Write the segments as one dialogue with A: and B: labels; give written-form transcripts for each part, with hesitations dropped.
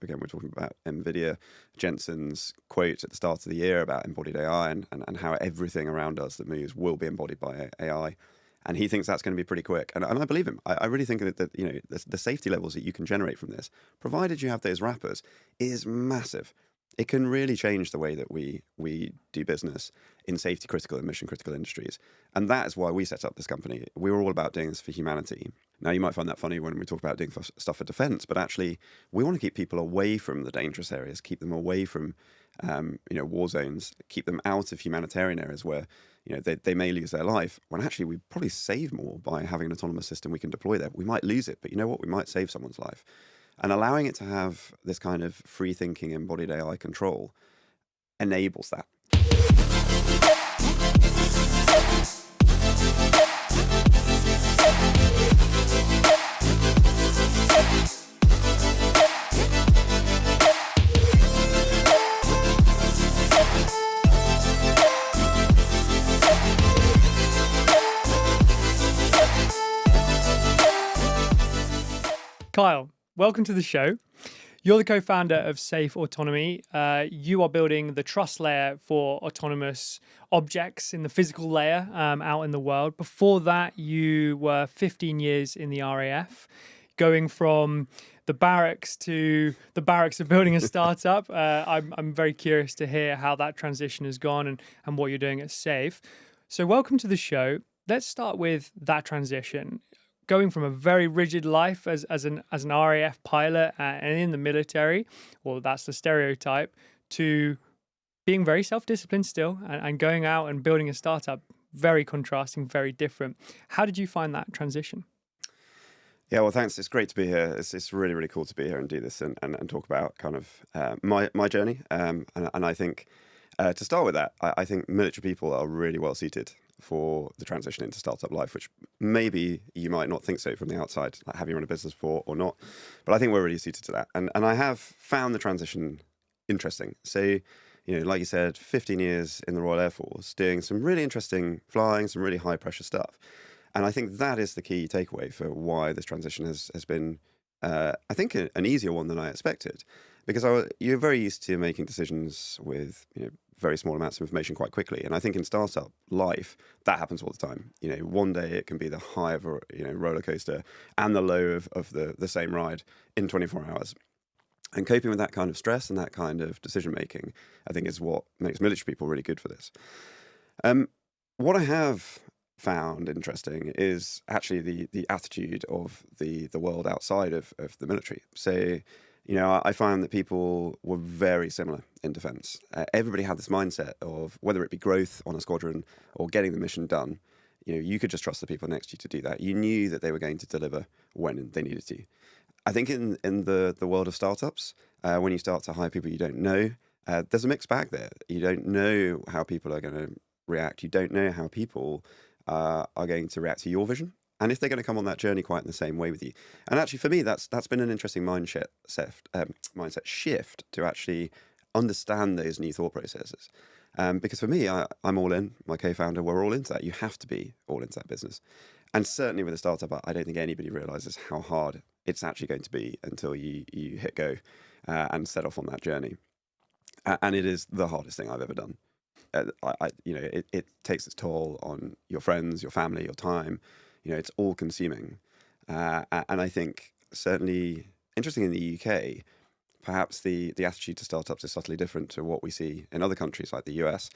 A: again, we're talking about NVIDIA, Jensen's quote at the start of the year about embodied AI and how everything around us that moves will be embodied by AI. And he thinks that's going to be pretty quick. And I believe him. I really think that the safety levels that you can generate from this, provided you have those wrappers, is massive. It can really change the way that we do business in safety critical and mission critical industries. And that is why we set up this company. We were all about doing this for humanity. Now, you might find that funny when we talk about doing stuff for defense, but actually we want to keep people away from the dangerous areas, keep them away from war zones, keep them out of humanitarian areas where they may lose their life, when actually we probably save more by having an autonomous system we can deploy there. We might lose it, but you know what? We might save someone's life. And allowing it to have this kind of free-thinking embodied AI control enables that.
B: Kyle, welcome to the show. You're the co-founder of SAIF Autonomy. You are building the trust layer for autonomous objects in the physical layer out in the world. Before that, you were 15 years in the RAF, going from the barracks to the barracks of building a startup. I'm very curious to hear how that transition has gone and what you're doing at SAIF. So welcome to the show. Let's start with that transition. Going from a very rigid life as an RAF pilot and in the military, well, that's the stereotype, to being very self-disciplined still and going out and building a startup, very contrasting, very different. How did you find that transition?
A: Yeah, well, thanks. It's great to be here. It's really, really cool to be here and do this and talk about kind of my journey. And I think to start with that, I think military people are really well suited for the transition into startup life, which maybe you might not think so from the outside, like have you run a business before or not. But I think we're really suited to that. And I have found the transition interesting. So, like you said, 15 years in the Royal Air Force, doing some really interesting flying, some really high pressure stuff. And I think that is the key takeaway for why this transition has been, I think, an easier one than I expected. Because you're very used to making decisions with, very small amounts of information quite quickly. And I think in startup life, that happens all the time. One day it can be the high of a roller coaster and the low of the same ride in 24 hours. And coping with that kind of stress and that kind of decision making, I think, is what makes military people really good for this. What I have found interesting is actually the attitude of the world outside of the military. So, I found that people were very similar in defense. Everybody had this mindset of whether it be growth on a squadron or getting the mission done, you could just trust the people next to you to do that. You knew that they were going to deliver when they needed to. I think in the world of startups, when you start to hire people you don't know, there's a mixed bag there. You don't know how people are going to react. You don't know how people are going to react to your vision. And if they're going to come on that journey quite in the same way with you. And actually, for me, that's been an interesting mindset shift to actually understand those new thought processes. Because for me, I'm all in. My co-founder, we're all into that. You have to be all into that business. And certainly with a startup, I don't think anybody realizes how hard it's actually going to be until you hit go and set off on that journey. And it is the hardest thing I've ever done. It takes its toll on your friends, your family, your time. It's all consuming. And I think certainly interesting in the UK, perhaps the attitude to startups is subtly different to what we see in other countries like the US.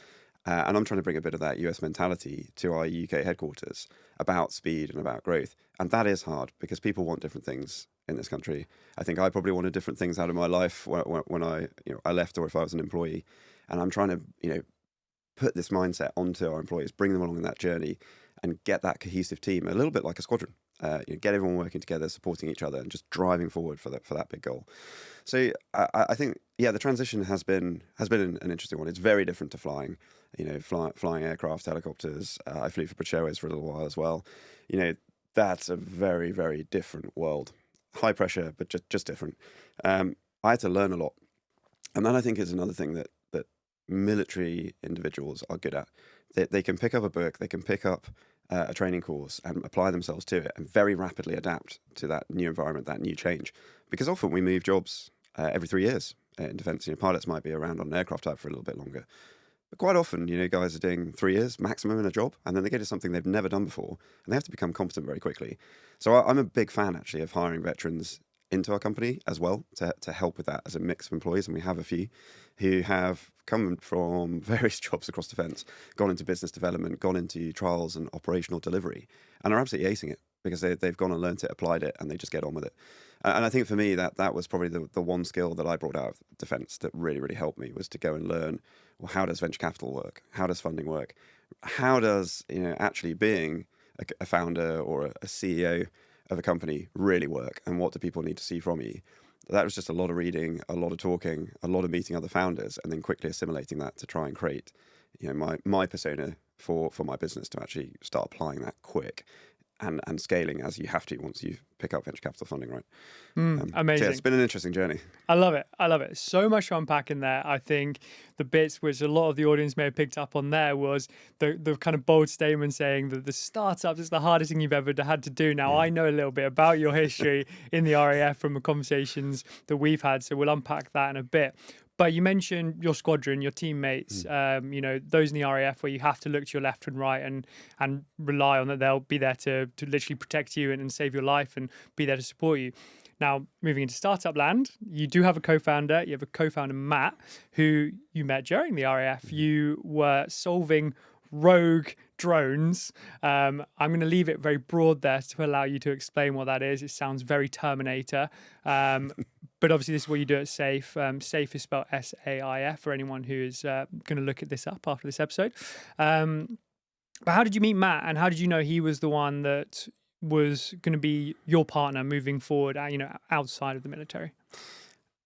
A: And I'm trying to bring a bit of that US mentality to our UK headquarters about speed and about growth. And that is hard because people want different things in this country. I think I probably wanted different things out of my life when I left or if I was an employee. And I'm trying to, put this mindset onto our employees, bring them along in that journey and get that cohesive team, a little bit like a squadron, get everyone working together, supporting each other and just driving forward for that big goal. So I think, the transition has been an interesting one. It's very different to flying, flying aircraft, helicopters. I flew for British Airways for a little while as well. That's a very, very different world. High pressure, but just different. I had to learn a lot. And that I think is another thing that military individuals are good at. They can pick up a book, they can pick up a training course and apply themselves to it and very rapidly adapt to that new environment, that new change. Because often we move jobs every 3 years in defence. Pilots might be around on an aircraft type for a little bit longer. But quite often, guys are doing 3 years maximum in a job, and then they get to something they've never done before, and they have to become competent very quickly. So I'm a big fan, actually, of hiring veterans into our company as well to help with that as a mix of employees. And we have a few who have come from various jobs across defence, gone into business development, gone into trials and operational delivery, and are absolutely acing it because they've gone and learnt it, applied it, and they just get on with it. And I think for me, that was probably the one skill that I brought out of defence that really, really helped me, was to go and learn, well, how does venture capital work? How does funding work? How does, actually being a founder or a CEO of a company really work? And what do people need to see from you? That was just a lot of reading, a lot of talking, a lot of meeting other founders, and then quickly assimilating that to try and create, my persona for my business, to actually start applying that quick and scaling as you have to once you pick up venture capital funding, right?
B: Amazing.
A: So yeah, it's been an interesting journey.
B: I love it. I love it. So much to unpack in there. I think the bits which a lot of the audience may have picked up on there was the kind of bold statement saying that the startups is the hardest thing you've ever had to do. Now, I know a little bit about your history in the RAF from the conversations that we've had, so we'll unpack that in a bit. But you mentioned your squadron, your teammates, those in the RAF where you have to look to your left and right and rely on that they'll be there to literally protect you and save your life and be there to support you. Now, moving into startup land, you do have a co-founder. You have a co-founder, Matt, who you met during the RAF. You were solving rogue drones. I'm going to leave it very broad there to allow you to explain what that is. It sounds very Terminator. But obviously, this is what you do at SAIF. SAIF is spelled SAIF for anyone who is going to look at this up after this episode. But how did you meet Matt, and how did you know he was the one that was going to be your partner moving forward, outside of the military?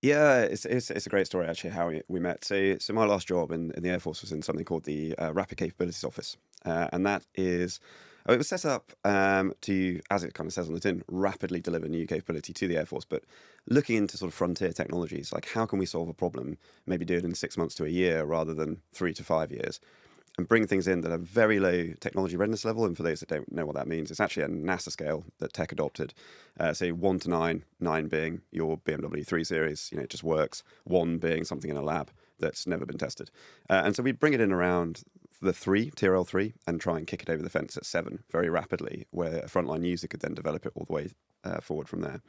A: Yeah, it's a great story, actually, how we met. So my last job in the Air Force was in something called the Rapid Capabilities Office. And that is, it was set up to, as it kind of says on the tin, rapidly deliver new capability to the Air Force, but looking into sort of frontier technologies, like how can we solve a problem, maybe do it in 6 months to a year rather than 3 to 5 years, and bring things in that are very low technology readiness level. And for those that don't know what that means, it's actually a NASA scale that tech adopted. Say 1 to 9, 9 being your BMW 3 Series, it just works. 1 being something in a lab that's never been tested. And so we bring it in around the 3, TRL 3, and try and kick it over the fence at 7 very rapidly, where a frontline user could then develop it all the way forward from there.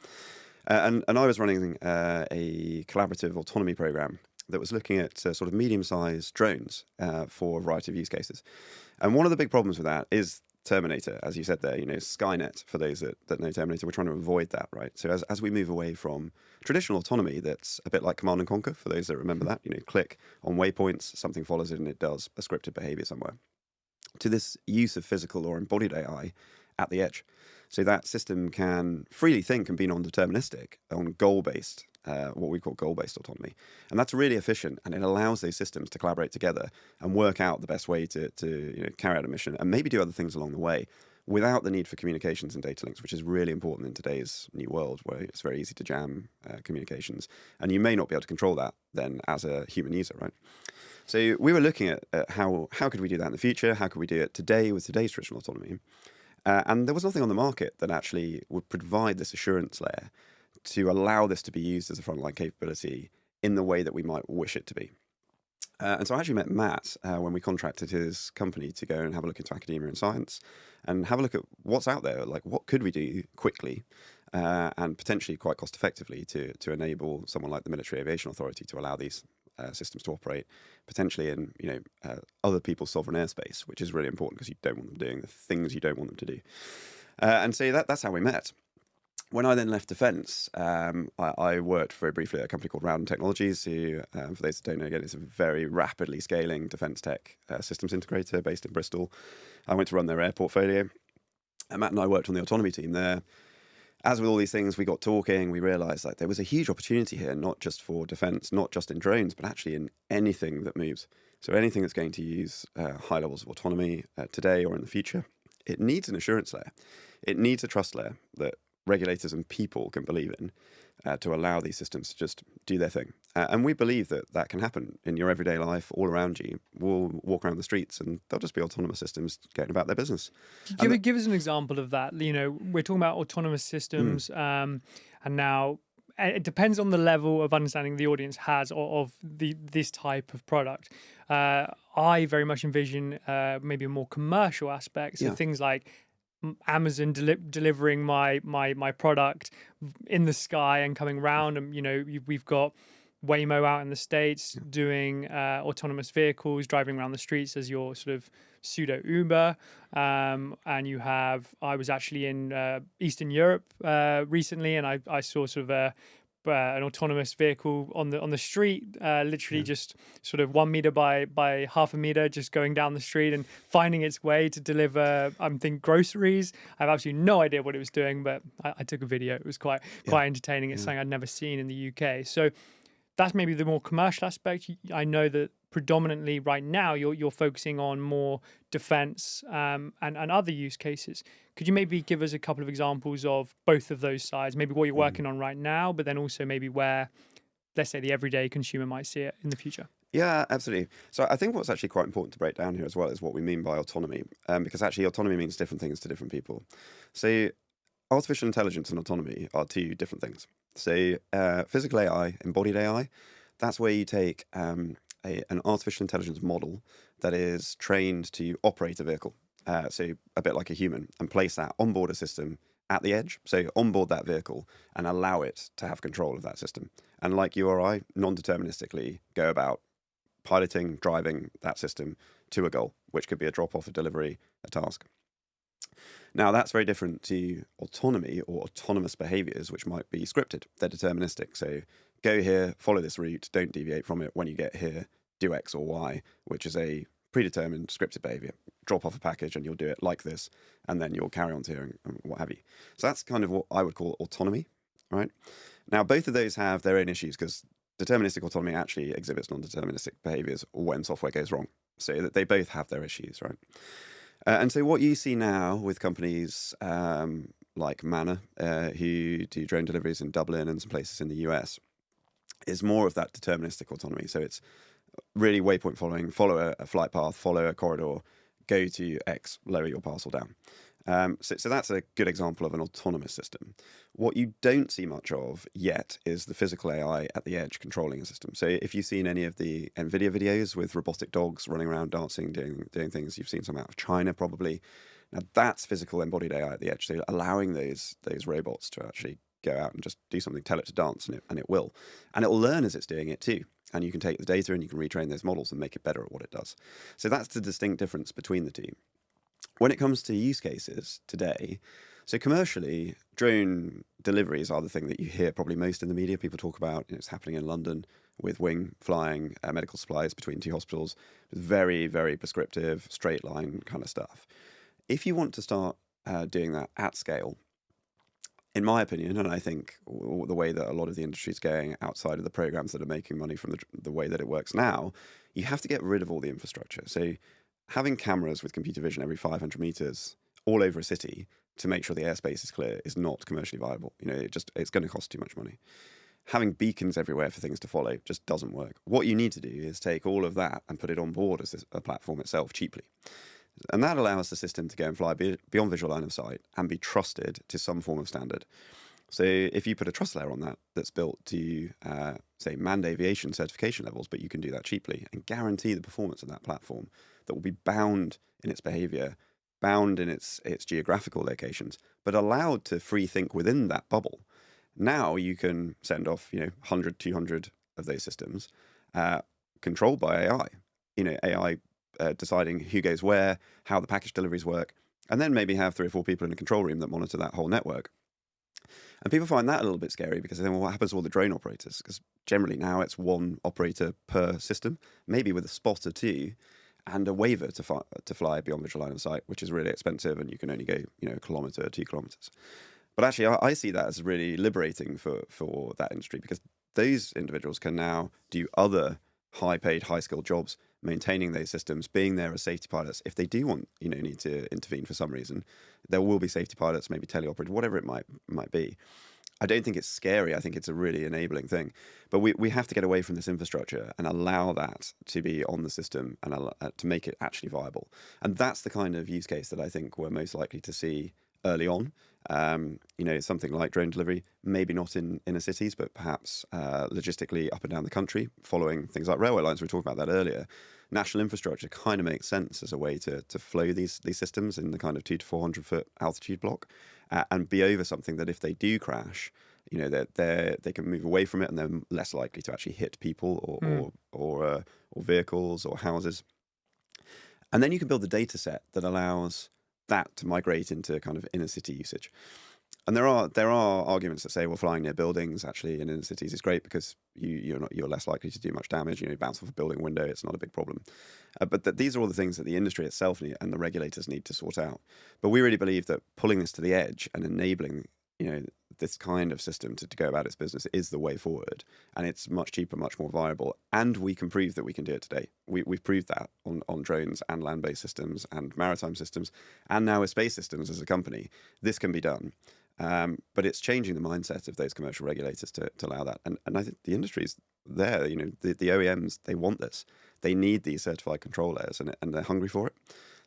A: And I was running a collaborative autonomy program that was looking at sort of medium-sized drones for a variety of use cases. And one of the big problems with that is Terminator, as you said there, Skynet, for those that know Terminator. We're trying to avoid that, right? So as we move away from traditional autonomy, that's a bit like Command and Conquer, for those that remember that, click on waypoints, something follows it and it does a scripted behavior somewhere, to this use of physical or embodied AI at the edge. So that system can freely think and be non-deterministic on goal-based, what we call goal-based autonomy. And that's really efficient, and it allows those systems to collaborate together and work out the best way to carry out a mission and maybe do other things along the way without the need for communications and data links, which is really important in today's new world where it's very easy to jam communications. And you may not be able to control that then as a human user, right? So we were looking at how could we do that in the future? How could we do it today with today's traditional autonomy? And there was nothing on the market that actually would provide this assurance layer to allow this to be used as a frontline capability in the way that we might wish it to be. And so I actually met Matt when we contracted his company to go and have a look into academia and science and have a look at what's out there, like what could we do quickly and potentially quite cost effectively to enable someone like the Military Aviation Authority to allow these systems to operate potentially in other people's sovereign airspace, which is really important because you don't want them doing the things you don't want them to do. And so that's how we met. When I then left defence, I worked very briefly at a company called Round Technologies, who, for those that don't know, again, is a very rapidly scaling defence tech systems integrator based in Bristol. I went to run their air portfolio. And Matt and I worked on the autonomy team there. As with all these things, we got talking, we realised that there was a huge opportunity here, not just for defence, not just in drones, but actually in anything that moves. So anything that's going to use high levels of autonomy today or in the future, it needs an assurance layer. It needs a trust layer that regulators and people can believe in to allow these systems to just do their thing. And we believe that can happen in your everyday life all around you. We'll walk around the streets and they'll just be autonomous systems going about their business.
B: Give us an example of that. We're talking about autonomous systems and now it depends on the level of understanding the audience has of this type of product. I very much envision maybe a more commercial aspect, so
A: Yeah.
B: things like Amazon delivering my product in the sky and coming round, and we've got Waymo out in the States doing autonomous vehicles driving around the streets as your sort of pseudo Uber. And I was actually in Eastern Europe recently, and I saw sort of an autonomous vehicle on the street, literally just sort of 1 meter by half a meter, just going down the street and finding its way to deliver, I think, groceries. I have absolutely no idea what it was doing, but I took a video. It was quite entertaining. It's something I'd never seen in the UK. So that's maybe the more commercial aspect. I know that predominantly right now you're focusing on more defense and other use cases. Could you maybe give us a couple of examples of both of those sides, maybe what you're working on right now, but then also maybe where, let's say, the everyday consumer might see it in the future?
A: Yeah, absolutely. So I think what's actually quite important to break down here as well is what we mean by autonomy, because actually autonomy means different things to different people. So artificial intelligence and autonomy are two different things. So physical AI, embodied AI, that's where you take an artificial intelligence model that is trained to operate a vehicle, so a bit like a human, and place that onboard a system at the edge, so onboard that vehicle and allow it to have control of that system. And like you or I, non-deterministically go about piloting, driving that system to a goal, which could be a drop-off, a delivery, a task. Now, that's very different to autonomy or autonomous behaviors, which might be scripted. They're deterministic. So go here, follow this route, don't deviate from it. When you get here, do X or Y, which is a predetermined scripted behavior. Drop off a package and you'll do it like this, and then you'll carry on to here and what have you. So that's kind of what I would call autonomy, right? Now, both of those have their own issues because deterministic autonomy actually exhibits non-deterministic behaviors when software goes wrong. So that they both have their issues, right? And so what you see now with companies like Manor, who do drone deliveries in Dublin and some places in the US, is more of that deterministic autonomy. So it's really waypoint following, follow a flight path, follow a corridor, go to X, lower your parcel down. So that's a good example of an autonomous system. What you don't see much of yet is the physical AI at the edge controlling a system. So if you've seen any of the NVIDIA videos with robotic dogs running around, dancing, doing things, you've seen some out of China probably. Now that's physical embodied AI at the edge. So allowing those robots to actually go out and just do something, tell it to dance, and it will. And it will learn as it's doing it too. And you can take the data and you can retrain those models and make it better at what it does. So that's the distinct difference between the two. When it comes to use cases today, so commercially, drone deliveries are the thing that you hear probably most in the media. People talk about it's happening in London with Wing flying medical supplies between two hospitals. Very, very prescriptive, straight line kind of stuff. If you want to start doing that at scale, in my opinion, and I think the way that a lot of the industry is going outside of the programs that are making money from the way that it works now, you have to get rid of all the infrastructure. So having cameras with computer vision every 500 meters all over a city to make sure the airspace is clear is not commercially viable. It's going to cost too much money. Having beacons everywhere for things to follow just doesn't work. What you need to do is take all of that and put it on board as a platform itself cheaply. And that allows the system to go and fly beyond visual line of sight and be trusted to some form of standard. So if you put a trust layer on that that's built to, say, manned aviation certification levels, but you can do that cheaply and guarantee the performance of that platform that will be bound in its behavior, bound in its geographical locations, but allowed to free think within that bubble. Now you can send off 100, 200 of those systems controlled by AI. AI deciding who goes where, how the package deliveries work, and then maybe have 3 or 4 people in a control room that monitor that whole network. And people find that a little bit scary because then what happens to all the drone operators? Because generally now it's one operator per system, maybe with a spot or two, and a waiver to fly beyond visual line of sight, which is really expensive, and you can only go a kilometre, 2 kilometres. But actually, I see that as really liberating for that industry because those individuals can now do other high-paid, high-skilled jobs, maintaining those systems, being there as safety pilots. If they do want, need to intervene for some reason, there will be safety pilots, maybe teleoperators, whatever it might be. I don't think it's scary. I think it's a really enabling thing. But we have to get away from this infrastructure and allow that to be on the system and to make it actually viable. And that's the kind of use case that I think we're most likely to see early on. Something like drone delivery, maybe not in inner cities, but perhaps logistically up and down the country, following things like railway lines. We were talking about that earlier. National infrastructure kind of makes sense as a way to flow these systems in the kind of 200 to 400 foot altitude block, and be over something that if they do crash, they can move away from it, and they're less likely to actually hit people or vehicles or houses. And then you can build the data set that allows that to migrate into kind of inner city usage. And there are arguments that say, well, flying near buildings actually in inner cities is great because you're less likely to do much damage. You bounce off a building window, it's not a big problem. But these are all the things that the industry itself and the regulators need to sort out. But we really believe that pulling this to the edge and enabling this kind of system to go about its business is the way forward, and it's much cheaper, much more viable, and we can prove that we can do it today. We've proved that on drones and land-based systems and maritime systems, and now with space systems as a company, this can be done. But it's changing the mindset of those commercial regulators to allow that, and I think the industry's there. The OEMs, they want this, they need these certified control layers, and they're hungry for it.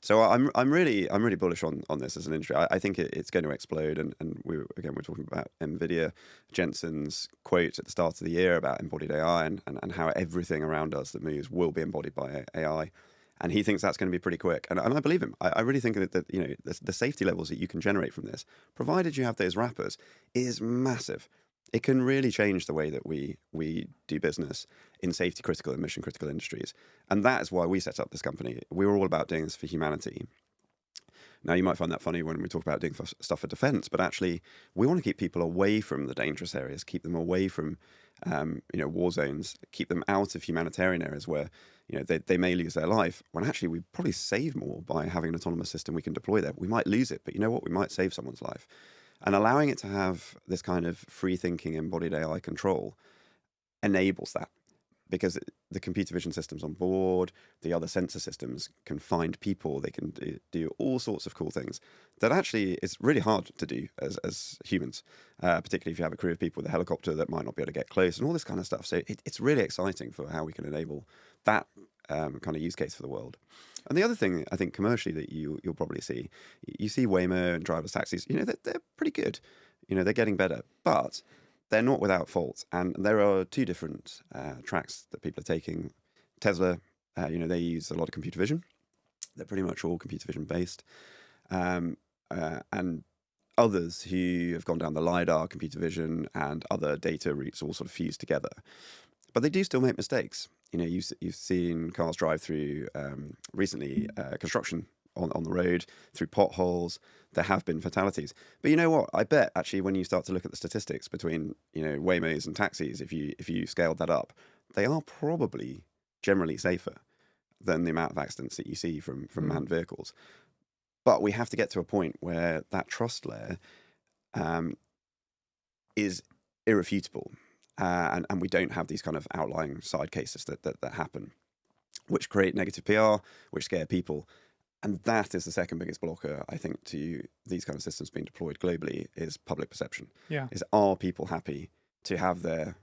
A: So I'm really bullish on this as an industry. I think it's going to explode, and we're talking about NVIDIA, Jensen's quote at the start of the year about embodied AI and how everything around us that moves will be embodied by AI, and he thinks that's going to be pretty quick, and I believe him. I really think that the safety levels that you can generate from this, provided you have those wrappers, is massive. It can really change the way that we do business in safety critical and mission critical industries. And that is why we set up this company. We were all about doing this for humanity. Now, you might find that funny when we talk about doing stuff for defense, but actually we want to keep people away from the dangerous areas, keep them away from war zones, keep them out of humanitarian areas where they may lose their life, when actually we probably save more by having an autonomous system we can deploy there. We might lose it, but you know what? We might save someone's life. And allowing it to have this kind of free-thinking embodied AI control enables that, because the computer vision systems on board, the other sensor systems can find people, they can do all sorts of cool things that actually is really hard to do as humans, particularly if you have a crew of people with a helicopter that might not be able to get close and all this kind of stuff. So it's really exciting for how we can enable that kind of use case for the world. And the other thing I think commercially that you'll probably see, you see Waymo and driverless taxis, they're pretty good. They're getting better, but they're not without fault. And there are two different tracks that people are taking. Tesla, they use a lot of computer vision. They're pretty much all computer vision based. And others who have gone down the LiDAR, computer vision, and other data routes all sort of fused together. But they do still make mistakes. You've seen cars drive through recently construction on the road, through potholes. There have been fatalities. But you know what? I bet actually when you start to look at the statistics between Waymos and taxis, if you scaled that up, they are probably generally safer than the amount of accidents that you see from manned vehicles. But we have to get to a point where that trust layer is irrefutable. And we don't have these kind of outlying side cases that happen, which create negative PR, which scare people. And that is the second biggest blocker, I think, to these kind of systems being deployed globally, is public perception.
B: Yeah.
A: Are people happy to have their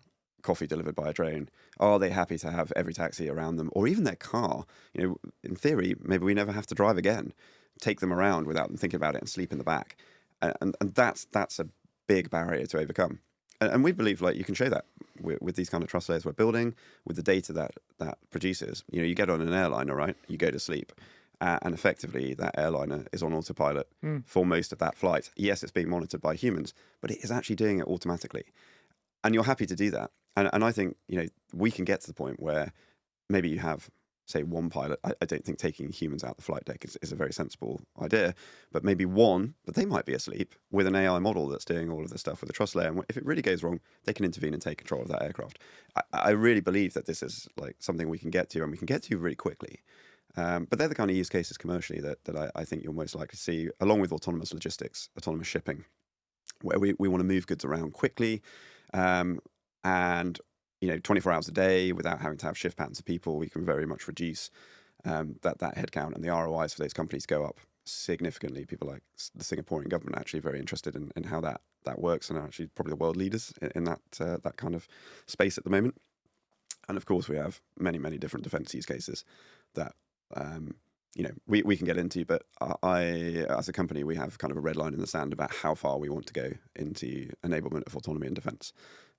A: coffee delivered by a drone? Are they happy to have every taxi around them, or even their car? In theory, maybe we never have to drive again. Take them around without them thinking about it and sleep in the back. And that's a big barrier to overcome. And we believe you can show that with these kind of trust layers we're building, with the data that produces. You get on an airliner, right? You go to sleep. And effectively, that airliner is on autopilot for most of that flight. Yes, it's being monitored by humans, but it is actually doing it automatically. And you're happy to do that. And I think, we can get to the point where maybe you have, say, one pilot. I don't think taking humans out the flight deck is a very sensible idea, but maybe one, but they might be asleep with an AI model that's doing all of this stuff with the trust layer. And if it really goes wrong, they can intervene and take control of that aircraft. I really believe that this is something we can get to, and we can get to really quickly. But they're the kind of use cases commercially that I think you're most likely to see, along with autonomous logistics, autonomous shipping, where we want to move goods around quickly, and 24 hours a day without having to have shift patterns of people. We can very much reduce that headcount, and the ROIs for those companies go up significantly. People like the Singaporean government are actually very interested in how that works, and are actually probably the world leaders in that kind of space at the moment. And of course, we have many different defense use cases that we can get into, but as a company, we have kind of a red line in the sand about how far we want to go into enablement of autonomy and defence.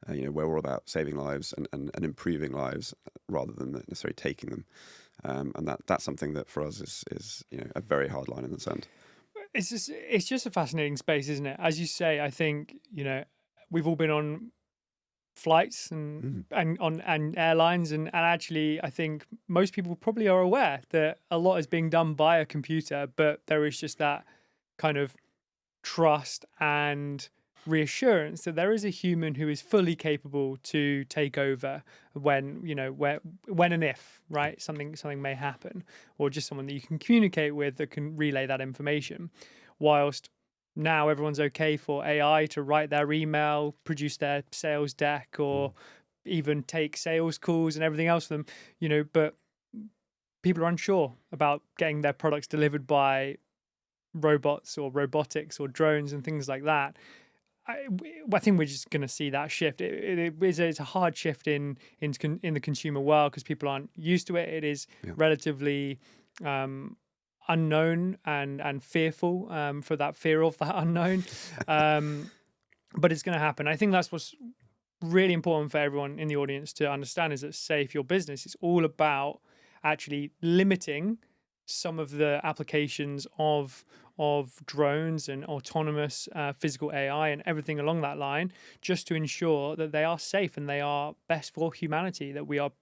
A: Where we're all about saving lives and improving lives rather than necessarily taking them. And that's something that for us is a very hard line in the sand.
B: It's just a fascinating space, isn't it? As you say, I think we've all been on flights and on airlines, and actually I think most people probably are aware that a lot is being done by a computer, but there is just that kind of trust and reassurance that there is a human who is fully capable to take over when and if something may happen, or just someone that you can communicate with that can relay that information. Whilst now everyone's okay for AI to write their email, produce their sales deck, or even take sales calls and everything else for them, but people are unsure about getting their products delivered by robots or robotics or drones and things like that. I think we're just going to see that shift. It's a hard shift in the consumer world because people aren't used to it. It is relatively unknown and fearful, for that fear of that unknown. But it's going to happen. I think that's what's really important for everyone in the audience to understand, is that SAIF, your business, is all about actually limiting some of the applications of drones and autonomous physical AI and everything along that line, just to ensure that they are safe and they are best for humanity. That we are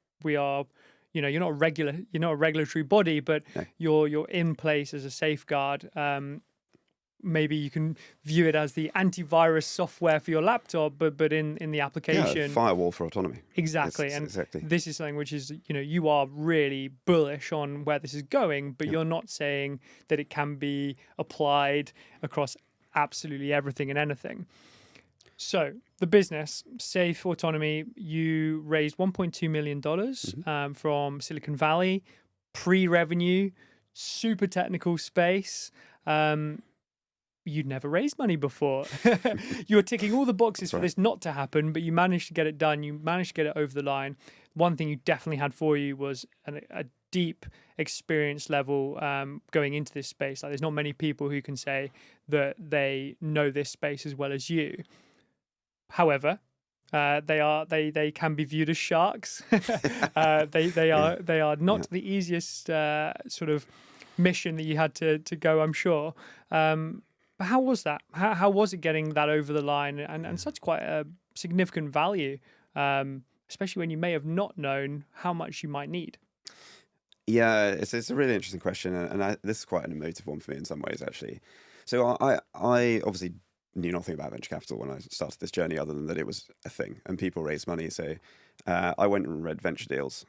B: you're not a regulatory body, but you're in place as a safeguard. Maybe you can view it as the antivirus software for your laptop, but in the application,
A: firewall for autonomy.
B: Exactly.
A: Exactly.
B: This is something which is, you are really bullish on where this is going, but you're not saying that it can be applied across absolutely everything and anything. So the business, SAIF Autonomy, you raised $1.2 million from Silicon Valley, pre-revenue, super technical space. You'd never raised money before. You were ticking all the boxes for this not to happen, but you managed to get it done. You managed to get it over the line. One thing you definitely had for you was a deep experience level going into this space. Like, there's not many people who can say that they know this space as well as you. However, they can be viewed as sharks. They are not the easiest sort of mission that you had to go, I'm sure. But how was that? How was it getting that over the line and such quite a significant value, especially when you may have not known how much you might need?
A: Yeah, it's a really interesting question, and this is quite an emotive one for me in some ways, actually. So I obviously knew nothing about venture capital when I started this journey, other than that it was a thing and people raised money. So I went and read Venture Deals,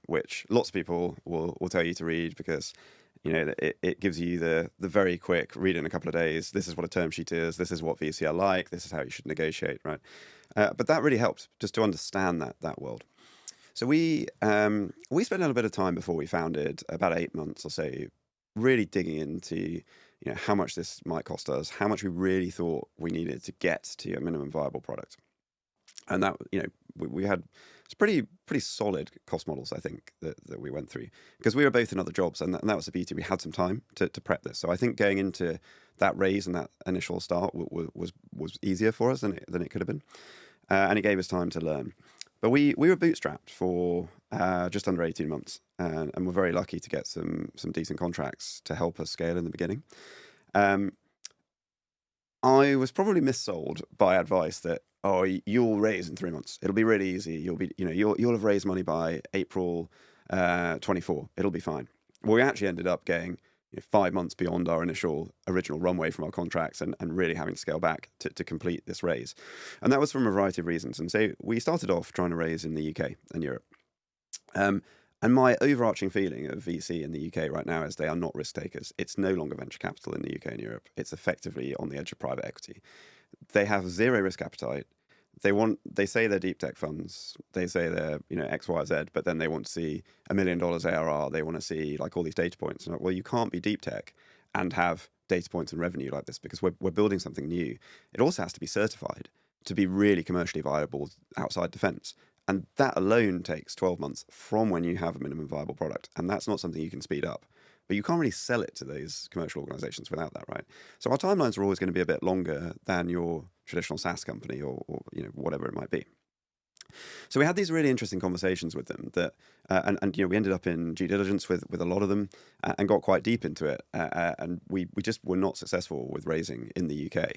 A: which lots of people will tell you to read, because it gives you the very quick read in a couple of days. This is what a term sheet is. This is what VC are like. This is how you should negotiate, right? But that really helped just to understand that world. So we spent a little bit of time before we founded, about 8 months or so, really digging into how much this might cost us, how much we really thought we needed to get to a minimum viable product. And that, we had pretty solid cost models, I think, that we went through, because we were both in other jobs, and that was the beauty. We had some time to prep this. So I think going into that raise and that initial start was easier for us than it could have been. And it gave us time to learn. But we were bootstrapped for just under 18 months, and we're very lucky to get some decent contracts to help us scale in the beginning. I was probably missold by advice that, you'll raise in 3 months. It'll be really easy. You'll have raised money by April 24. It'll be fine. Well, we actually ended up getting 5 months beyond our original runway from our contracts, and really having to scale back to complete this raise. And that was from a variety of reasons. And so we started off trying to raise in the UK and Europe. And my overarching feeling of VC in the UK right now is they are not risk takers. It's no longer venture capital in the UK and Europe. It's effectively on the edge of private equity. They have zero risk appetite. They say they're deep tech funds. They say they're X, Y, Z, but then they want to see $1 million ARR. They want to see like all these data points. And well, you can't be deep tech and have data points and revenue like this, because we're building something new. It also has to be certified to be really commercially viable outside defense. And that alone takes 12 months from when you have a minimum viable product. And that's not something you can speed up. but you can't really sell it to those commercial organizations without that, right? So our timelines are always going to be a bit longer than your traditional SaaS company or whatever it might be. So we had these really interesting conversations with them that, and we ended up in due diligence with a lot of them and got quite deep into it. And we just were not successful with raising in the UK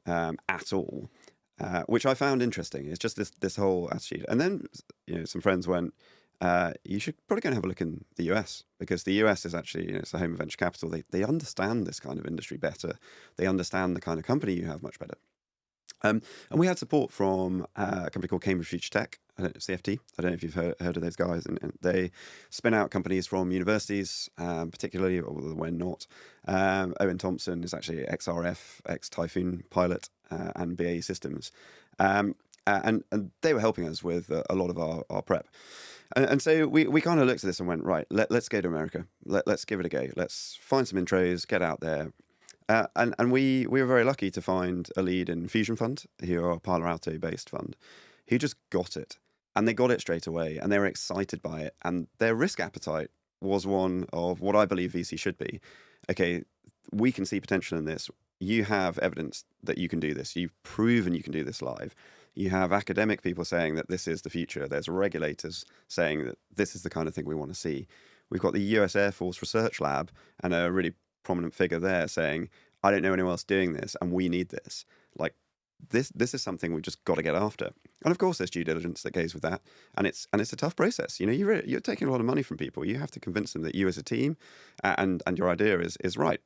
A: at all, which I found interesting. It's just this whole attitude. And then some friends went, you should probably go and have a look in the US, because the US is actually, it's the home of venture capital. They understand this kind of industry better. They understand the kind of company you have much better. And we had support from a company called Cambridge Future Tech, CFT. I don't know if you've heard of those guys. And they spin out companies from universities, particularly, or when not. Owen Thompson is actually ex-RAF, ex-Typhoon pilot, and BAE Systems. And they were helping us with a lot of our prep. And so we kind of looked at this and went, right, let's go to America. Let's give it a go. Let's find some intros, get out there. And we were very lucky to find a lead in Fusion Fund, who are a Palo Alto-based fund, who just got it. And they got it straight away, and they were excited by it. And their risk appetite was one of what I believe VC should be. Okay, we can see potential in this. You have evidence that you can do this. You've proven you can do this live. You have academic people saying that this is the future. There's regulators saying that this is the kind of thing we want to see. We've got the US Air Force Research Lab and a really prominent figure there saying, I don't know anyone else doing this, and we need this. Like, this is something we've just got to get after. And of course, there's due diligence that goes with that, and it's a tough process. You're taking a lot of money from people. You have to convince them that you as a team and your idea is right.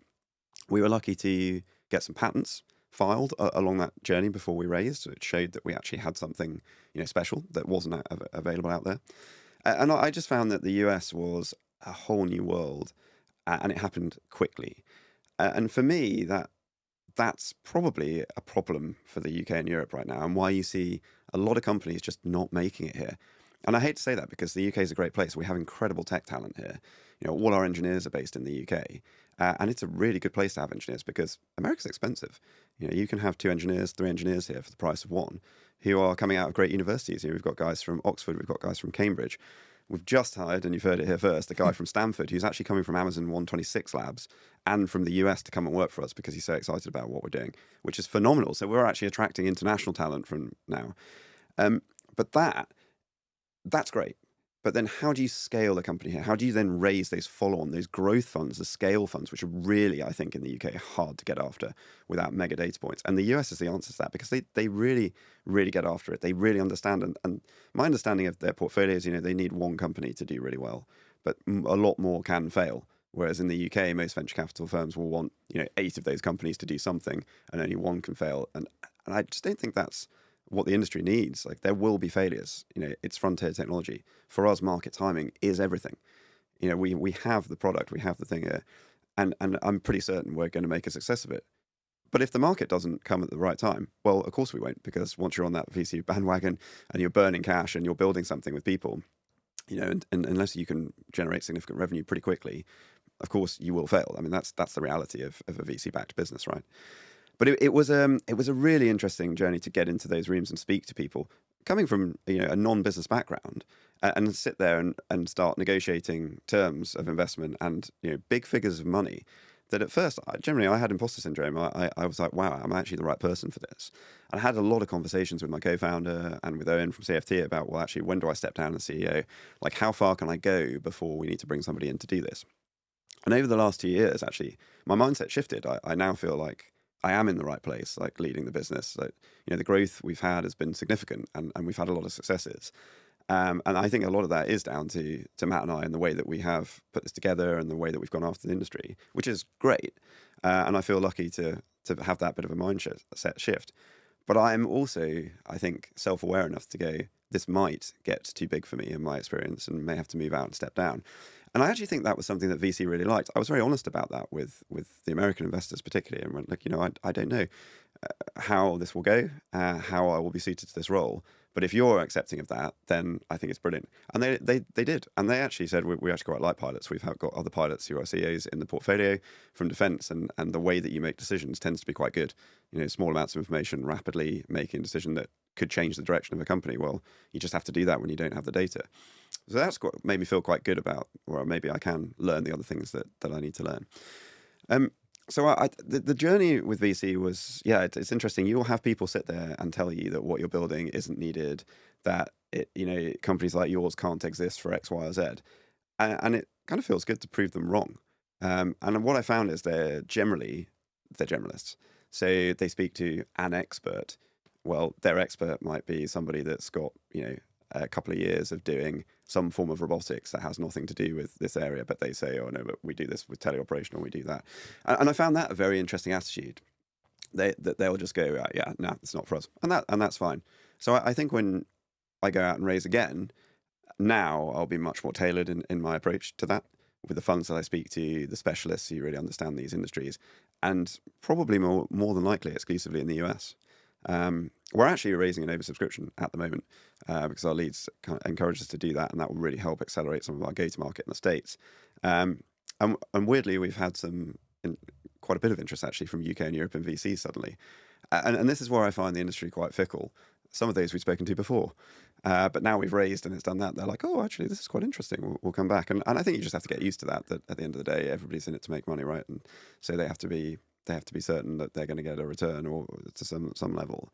A: We were lucky to get some patents filed along that journey before we raised, so it showed that we actually had something special that wasn't available out there. And I just found that the US was a whole new world. And it happened quickly. And for me, that's probably a problem for the UK and Europe right now, and why you see a lot of companies just not making it here. And I hate to say that, because the UK is a great place. We have incredible tech talent here. All our engineers are based in the UK. And it's a really good place to have engineers, because America's expensive. You can have 2 engineers, 3 engineers here for the price of 1, who are coming out of great universities. We've got guys from Oxford, we've got guys from Cambridge. We've just hired, and you've heard it here first, a guy from Stanford who's actually coming from Amazon 126 labs and from the US to come and work for us because he's so excited about what we're doing, which is phenomenal. So we're actually attracting international talent from now. But that's great. But then how do you scale the company here? How do you then raise those follow-on, those growth funds, the scale funds, which are really, I think, in the UK, hard to get after without mega data points? And the US is the answer to that, because they really, really get after it. They really understand. And my understanding of their portfolios, they need one company to do really well, but a lot more can fail. Whereas in the UK, most venture capital firms will want 8 of those companies to do something, and only one can fail. And I just don't think that's what the industry needs. Like, there will be failures. It's frontier technology. For us, market timing is everything. We have the product, we have the thing here, and I'm pretty certain we're going to make a success of it. But if the market doesn't come at the right time, well, of course we won't, because once you're on that VC bandwagon and you're burning cash and you're building something with people, and unless you can generate significant revenue pretty quickly, of course you will fail. I mean, that's the reality of a VC-backed business, right? But it was a really interesting journey to get into those rooms and speak to people coming from a non-business background, and sit there and start negotiating terms of investment and big figures of money. That at first, I had imposter syndrome. I was like, wow, I'm actually the right person for this. And I had a lot of conversations with my co-founder and with Owen from CFT about, well, actually, when do I step down as CEO? Like, how far can I go before we need to bring somebody in to do this? And over the last 2 years, actually, my mindset shifted. I now feel like I am in the right place, like leading the business. Like, the growth we've had has been significant, and we've had a lot of successes. And I think a lot of that is down to Matt and I, and the way that we have put this together and the way that we've gone after the industry, which is great. And I feel lucky to have that bit of a mindset shift. But I'm also, I think, self-aware enough to go, this might get too big for me in my experience and may have to move out and step down. And I actually think that was something that VC really liked. I was very honest about that with the American investors particularly, and went, look, I don't know how this will go, how I will be suited to this role. But if you're accepting of that, then I think it's brilliant. And they did. And they actually said, we actually quite like pilots. We've got other pilots who are CEOs in the portfolio from defense, and the way that you make decisions tends to be quite good. Small amounts of information, rapidly making a decision that could change the direction of a company. Well, you just have to do that when you don't have the data. So that's what made me feel quite good about, well, maybe I can learn the other things that I need to learn. So the journey with VC was, it's interesting. You'll have people sit there and tell you that what you're building isn't needed, that companies like yours can't exist for X, Y, or Z, and it kind of feels good to prove them wrong. And what I found is they're generalists. So they speak to an expert. Well, their expert might be somebody that's got a couple of years of doing some form of robotics that has nothing to do with this area, but they say, oh no, but we do this with teleoperational, we do that. And I found that a very interesting attitude. They'll just go, no, it's not for us. And that's fine. So I think when I go out and raise again, now I'll be much more tailored in my approach to that, with the funds that I speak to, the specialists who really understand these industries, and probably more than likely exclusively in the US. We're actually raising an oversubscription at the moment because our leads kind of encourage us to do that, and that will really help accelerate some of our go-to-market in the States. And weirdly, we've had quite a bit of interest actually from UK and European VCs suddenly. And this is where I find the industry quite fickle. Some of those we've spoken to before, but now we've raised and it's done that. They're like, oh, actually, this is quite interesting. We'll come back. And I think you just have to get used to that at the end of the day, everybody's in it to make money, right? And so they have to be certain that they're going to get a return or to some level.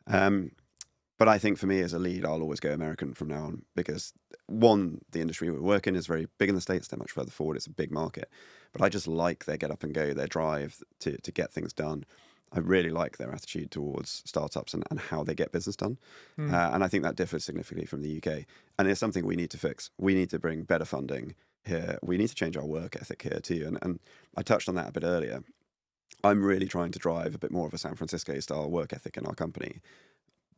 A: But I think for me as a lead, I'll always go American from now on because, one, the industry we work in is very big in the States. They're much further forward. It's a big market. But I just like their get up and go, their drive to get things done. I really like their attitude towards startups and how they get business done. And I think that differs significantly from the UK. And it's something we need to fix. We need to bring better funding here. We need to change our work ethic here too. And I touched on that a bit earlier. I'm really trying to drive a bit more of a San Francisco style work ethic in our company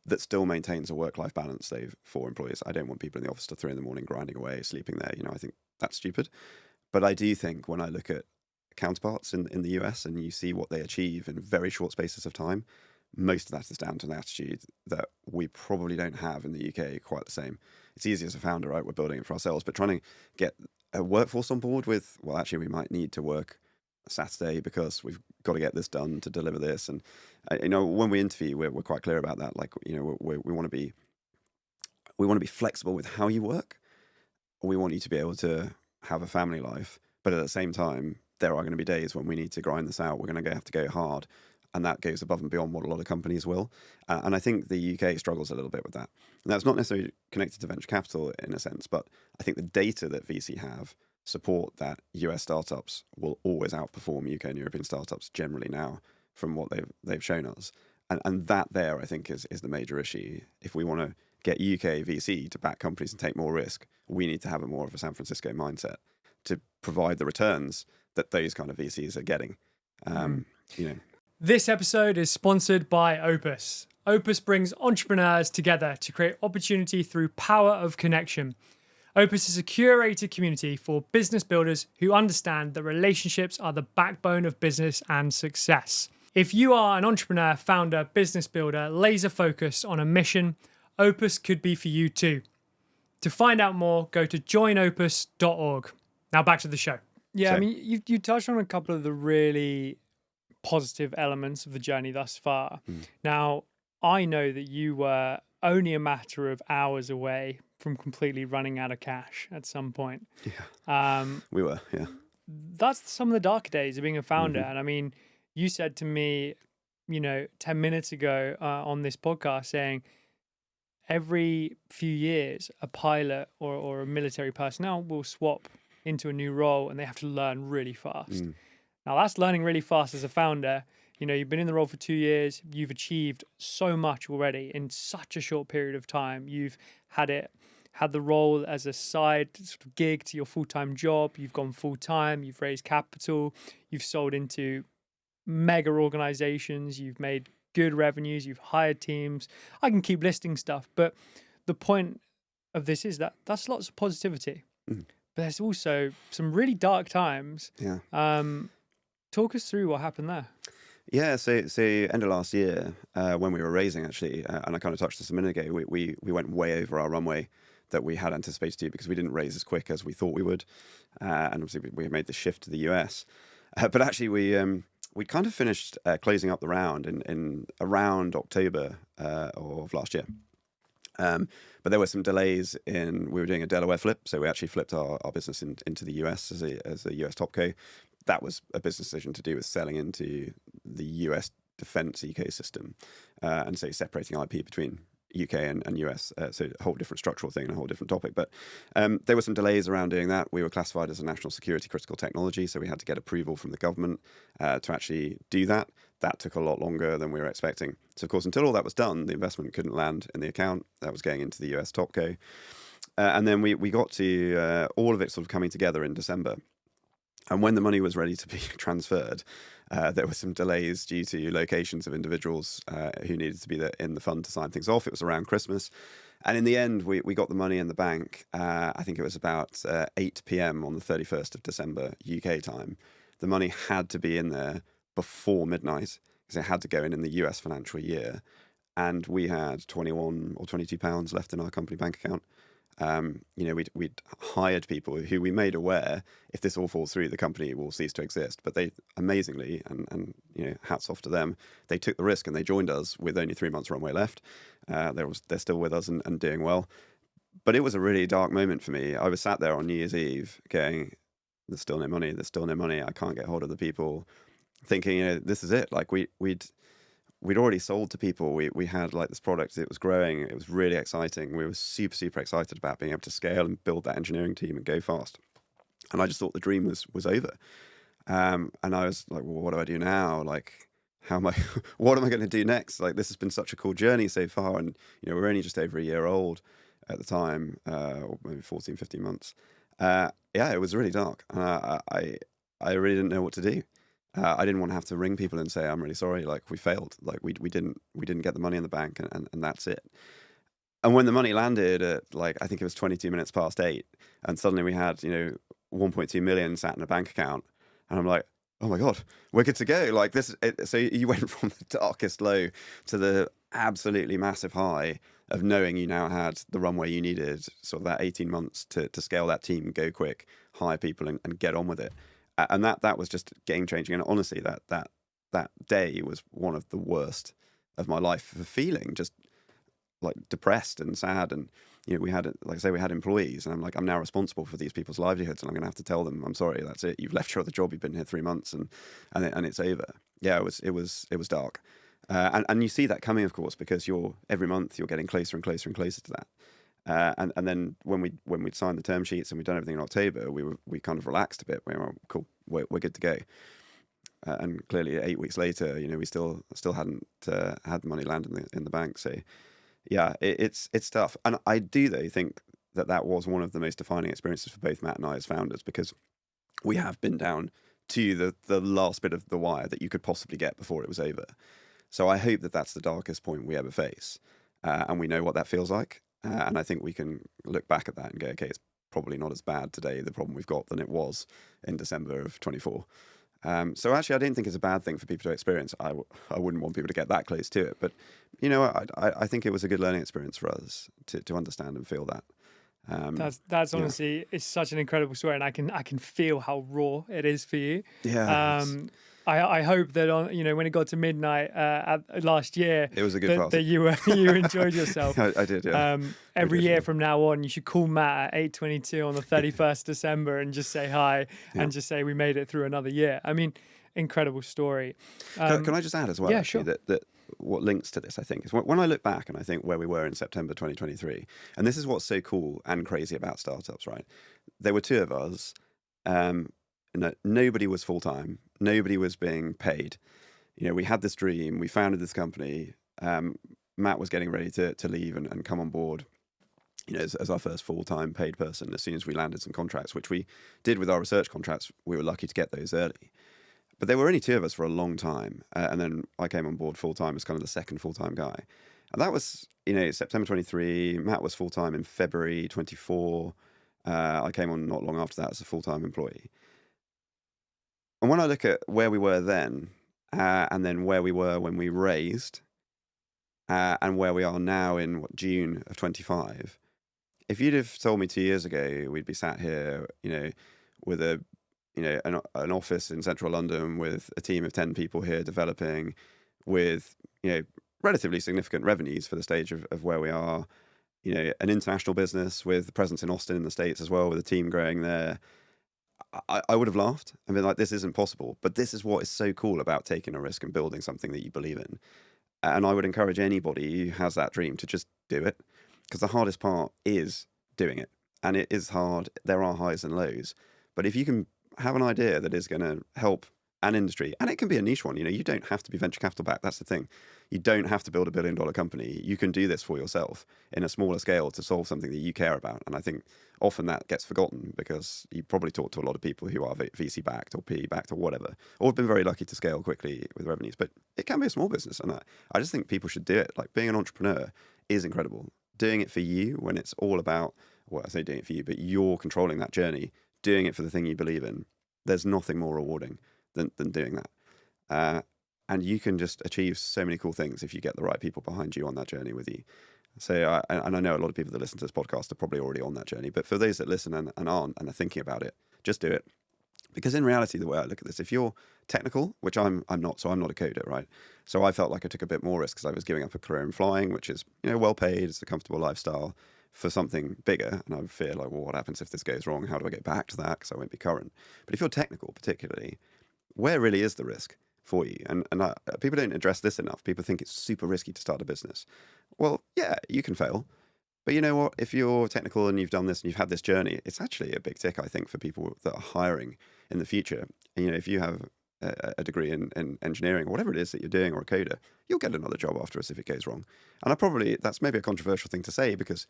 A: that still maintains a work-life balance for employees. I don't want people in the office till 3 a.m. grinding away, sleeping there. I think that's stupid. But I do think when I look at counterparts in the US and you see what they achieve in very short spaces of time, most of that is down to an attitude that we probably don't have in the UK quite the same. It's easy as a founder, right? We're building it for ourselves, but trying to get a workforce on board with, well, actually, we might need to work Saturday because we've got to get this done to deliver this. And when we interview, we're quite clear about that. Like, we want to be flexible with how you work. We want you to be able to have a family life, but at the same time, there are going to be days when we need to grind this out. We're going to have to go hard, and that goes above and beyond what a lot of companies will. And I think the UK struggles a little bit with that. And that's not necessarily connected to venture capital in a sense, but I think the data that VC have support that US startups will always outperform UK and European startups generally now from what they've shown us. And that there, I think, is the major issue. If we want to get UK VC to back companies and take more risk, we need to have more of a San Francisco mindset to provide the returns that those kind of VCs are getting.
B: This episode is sponsored by Opus. Opus brings entrepreneurs together to create opportunity through power of connection. Opus is a curated community for business builders who understand that relationships are the backbone of business and success. If you are an entrepreneur, founder, business builder, laser focused on a mission, Opus could be for you too. To find out more, go to joinopus.org. Now back to the show. Yeah, I mean, you touched on a couple of the really positive elements of the journey thus far. Now, I know that you were only a matter of hours away from completely running out of cash at some point.
A: Yeah, we were, yeah.
B: That's some of the darker days of being a founder. And I mean, you said to me, 10 minutes ago on this podcast saying every few years, a pilot or a military personnel will swap into a new role and they have to learn really fast. Now that's learning really fast as a founder. You've been in the role for 2 years. You've achieved so much already in such a short period of time. You've had the role as a side sort of gig to your full-time job. You've gone full-time. You've raised capital. You've sold into mega organizations. You've made good revenues. You've hired teams. I can keep listing stuff, but the point of this is that that's lots of positivity. But there's also some really dark times.
A: Yeah.
B: Talk us through what happened there.
A: Yeah, so end of last year, when we were raising, actually, and I kind of touched this a minute ago, we went way over our runway that we had anticipated to because we didn't raise as quick as we thought we would. And obviously, we made the shift to the US. But actually, we kind of finished closing up the round in around October of last year. But there were some delays we were doing a Delaware flip. So we actually flipped our business into the US as a US topco. That was a business decision to do with selling into the US defense ecosystem, and so separating IP between UK and US. So a whole different structural thing and a whole different topic. But there were some delays around doing that. We were classified as a national security critical technology, so we had to get approval from the government to actually do that. That took a lot longer than we were expecting. So, of course, until all that was done, the investment couldn't land in the account. That was going into the US topco. And then we got to all of it sort of coming together in December. And when the money was ready to be transferred, there were some delays due to locations of individuals who needed to be in the fund to sign things off. It was around Christmas. And in the end, we got the money in the bank. I think it was about 8 p.m. on the 31st of December, UK time. The money had to be in there before midnight because it had to go in the US financial year. And we had 21 or 22 pounds left in our company bank account. We'd hired people who we made aware, if this all falls through, the company will cease to exist. But they amazingly, and hats off to them, they took the risk and they joined us with only 3 months runway left. They're still with us and doing well. But it was a really dark moment for me. I was sat there on New Year's Eve going, there's still no money. There's still no money. I can't get hold of the people. Thinking, this is it. Like we'd already sold to people. We had like this product. It was growing. It was really exciting. We were super, super excited about being able to scale and build that engineering team and go fast. And I just thought the dream was over. And I was like, well, what do I do now? Like, what am I going to do next? Like, this has been such a cool journey so far. And, we're only just over a year old at the time, or maybe 14, 15 months. It was really dark. And I really didn't know what to do. I didn't want to have to ring people and say, I'm really sorry, like we failed, like we didn't get the money in the bank and that's it. And when the money landed at I think it was 22 minutes past 8, and suddenly we had, 1.2 million sat in a bank account, and I'm like, oh my God, we're good to go. Like so you went from the darkest low to the absolutely massive high of knowing you now had the runway you needed, sort of that 18 months to scale that team, go quick, hire people and get on with it. And that was just game changing. And honestly, that day was one of the worst of my life for feeling just like depressed and sad. And we had, like I say, we had employees, and I'm like, I'm now responsible for these people's livelihoods, and I'm going to have to tell them, I'm sorry, that's it. You've left your other job. You've been here 3 months, and it's over. Yeah, it was dark. And you see that coming, of course, because every month you're getting closer and closer and closer to that. And then when we'd signed the term sheets and we'd done everything in October, we kind of relaxed a bit. We were cool, we're good to go. And clearly, 8 weeks later, we still hadn't had the money land in the bank. So yeah, it's tough. And I do though think that was one of the most defining experiences for both Matt and I as founders, because we have been down to the last bit of the wire that you could possibly get before it was over. So I hope that that's the darkest point we ever face, and we know what that feels like. And I think we can look back at that and go, okay, it's probably not as bad today, the problem we've got, than it was in December of 24. So actually, I don't think it's a bad thing for people to experience. I wouldn't want people to get that close to it. But, I think it was a good learning experience for us to understand and feel that.
B: That's honestly, it's such an incredible story, and I can feel how raw it is for you.
A: Yeah.
B: I hope that when it got to midnight last year,
A: it was a good party.
B: That you enjoyed yourself.
A: I did, yeah.
B: Every year from now on, you should call Matt at 8:22 on the 31st December and just say hi, and just say we made it through another year. I mean, incredible story.
A: Can I just add as well?
B: Yeah,
A: actually,
B: sure.
A: That what links to this, I think, is when I look back and I think where we were in September 2023, and this is what's so cool and crazy about startups, right? There were two of us. Nobody was full time. Nobody was being paid. We had this dream. We founded this company. Matt was getting ready to leave and come on board, as our first full-time paid person as soon as we landed some contracts, which we did with our research contracts. We were lucky to get those early. But there were only two of us for a long time. And then I came on board full-time as kind of the second full-time guy. And that was, September 23. Matt was full-time in February 24. I came on not long after that as a full-time employee. And when I look at where we were then, and then where we were when we raised, and where we are now in June of 25, if you'd have told me 2 years ago we'd be sat here, with an office in central London with a team of 10 people here developing, with relatively significant revenues for the stage of where we are, an international business with a presence in Austin in the States as well, with a team growing there, I would have laughed and been like, this isn't possible. But this is what is so cool about taking a risk and building something that you believe in. And I would encourage anybody who has that dream to just do it, because the hardest part is doing it. And it is hard. There are highs and lows. But if you can have an idea that is going to help an industry, and it can be a niche one, you don't have to be venture capital backed. That's the thing. You don't have to build $1 billion company. You can do this for yourself in a smaller scale to solve something that you care about. And I think often that gets forgotten because you probably talk to a lot of people who are VC backed or PE backed or whatever, or have been very lucky to scale quickly with revenues. But it can be a small business. And I just think people should do it. Like, being an entrepreneur is incredible. Doing it for you when it's all about, well, I say doing it for you, but you're controlling that journey, doing it for the thing you believe in. There's nothing more rewarding than doing that. And you can just achieve so many cool things if you get the right people behind you on that journey with you. So, and I know a lot of people that listen to this podcast are probably already on that journey, but for those that listen and aren't and are thinking about it, just do it. Because in reality, the way I look at this, if you're technical, which I'm not, so I'm not a coder, right? So I felt like I took a bit more risk because I was giving up a career in flying, which is, well paid, it's a comfortable lifestyle, for something bigger. And I would fear like, well, what happens if this goes wrong? How do I get back to that? Because I won't be current. But if you're technical, particularly, where really is the risk for you? And people don't address this enough. People think it's super risky to start a business. Well, yeah, you can fail. But you know what? If you're technical and you've done this and you've had this journey, it's actually a big tick, I think, for people that are hiring in the future. And, if you have a degree in engineering or whatever it is that you're doing, or a coder, you'll get another job afterwards if it goes wrong. And that's maybe a controversial thing to say, because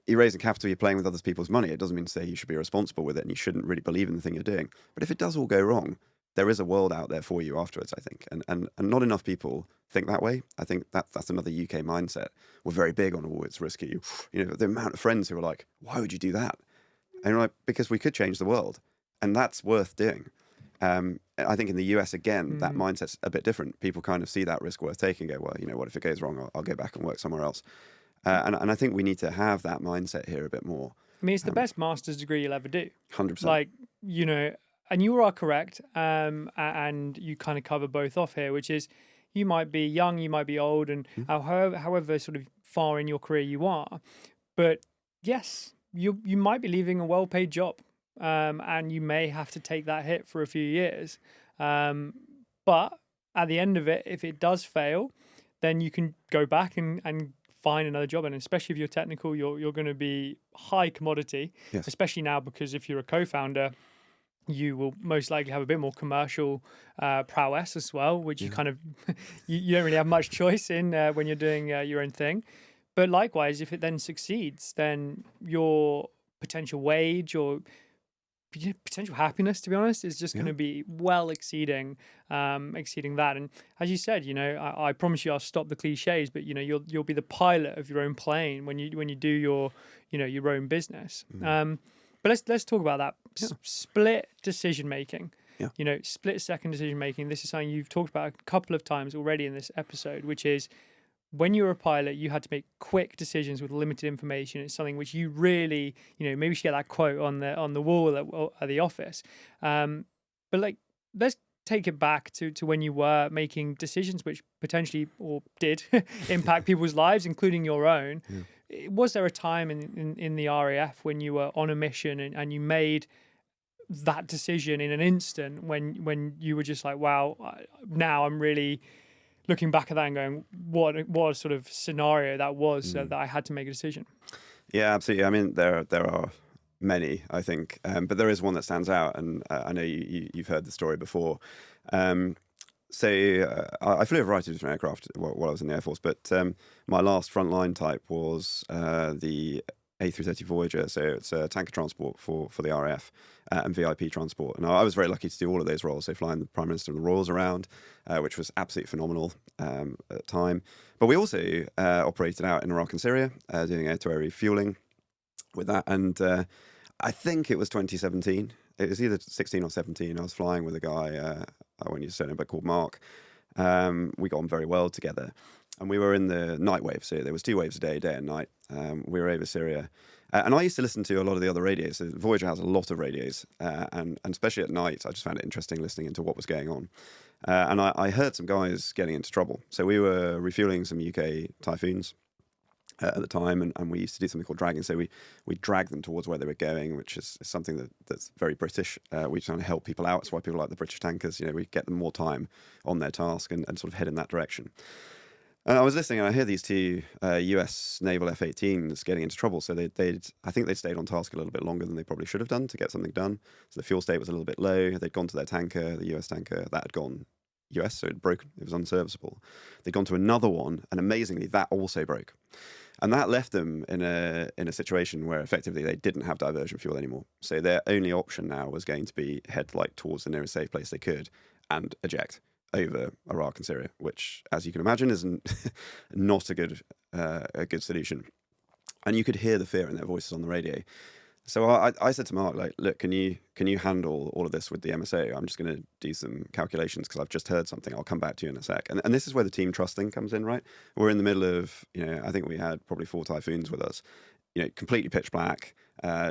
A: you're raising capital, you're playing with other people's money. It doesn't mean to say you should be responsible with it and you shouldn't really believe in the thing you're doing. But if it does all go wrong, there is a world out there for you afterwards, I think. And not enough people think that way. I think that's another UK mindset. We're very big on, it's risky. The amount of friends who are like, why would you do that? And you're like, because we could change the world. And that's worth doing. I think in the US, again, that mindset's a bit different. People kind of see that risk worth taking and go, well, what if it goes wrong? I'll go back and work somewhere else. And I think we need to have that mindset here a bit more.
B: I mean, it's the best master's degree you'll ever do.
A: 100%.
B: Like, and you are correct. And you kind of cover both off here, which is, you might be young, you might be old, and however sort of far in your career you are. But yes, you might be leaving a well-paid job, and you may have to take that hit for a few years. But at the end of it, if it does fail, then you can go back and find another job. And especially if you're technical, you're going to be high commodity,
A: yes.
B: Especially now, because if you're a co-founder, you will most likely have a bit more commercial prowess as well, which you kind of you don't really have much choice in when you're doing your own thing. But likewise, if it then succeeds, then your potential wage or potential happiness, to be honest, is just going to be well exceeding that. And as you said, I promise you I'll stop the cliches, but you'll be the pilot of your own plane when you do your your own business. But let's talk about that split decision making. Yeah. Split second decision making. This is something you've talked about a couple of times already in this episode, which is, when you were a pilot, you had to make quick decisions with limited information. It's something which you really, maybe you should get that quote on the wall at the office. But let's take it back to when you were making decisions which potentially or did impact people's lives, including your own. Yeah. Was there a time in the RAF when you were on a mission and you made that decision in an instant when you were just like, wow, now I'm really looking back at that and going, what a sort of scenario that was that I had to make a decision? Yeah,
A: absolutely. I mean, there are many, I think, but there is one that stands out, and I know you've heard the story before. I flew a variety of different aircraft while I was in the Air Force, but my last frontline type was the A330 Voyager, so it's a tanker transport for the RAF and VIP transport. And I was very lucky to do all of those roles, so flying the Prime Minister and the Royals around, which was absolutely phenomenal at the time. But we also operated out in Iraq and Syria, doing air-to-air refuelling with that. And I think it was 2017. It was either 16 or 17. I was flying with a guy, I won't use his surname, but called Mark. We got on very well together. And we were in the night wave, so there was 2 waves a day and night. We were over Syria. And I used to listen to a lot of the other radios. So Voyager has a lot of radios, and especially at night, I just found it interesting listening into what was going on. And I heard some guys getting into trouble. So we were refueling some UK Typhoons, at the time, and we used to do something called dragging. So we drag them towards where they were going, which is something that's very British. We try to help people out. That's why people like the British tankers. We get them more time on their task and sort of head in that direction. And I was listening, and I hear these two US naval F-18s getting into trouble. So I think they'd stayed on task a little bit longer than they probably should have done to get something done. So the fuel state was a little bit low. They'd gone to their tanker, the US tanker, that had gone US, so it had broken. It was unserviceable. They'd gone to another one, and amazingly, that also broke. And that left them in a situation where effectively they didn't have diversion fuel anymore. So their only option now was going to be head towards the nearest safe place they could and eject over Iraq and Syria, which, as you can imagine, is not a good solution. And you could hear the fear in their voices on the radio. So I said to Mark, look, can you handle all of this with the MSO? I'm just going to do some calculations because I've just heard something. I'll come back to you in a sec. And this is where the team trust thing comes in, right? We're in the middle of, I think we had probably 4 typhoons with us, completely pitch black,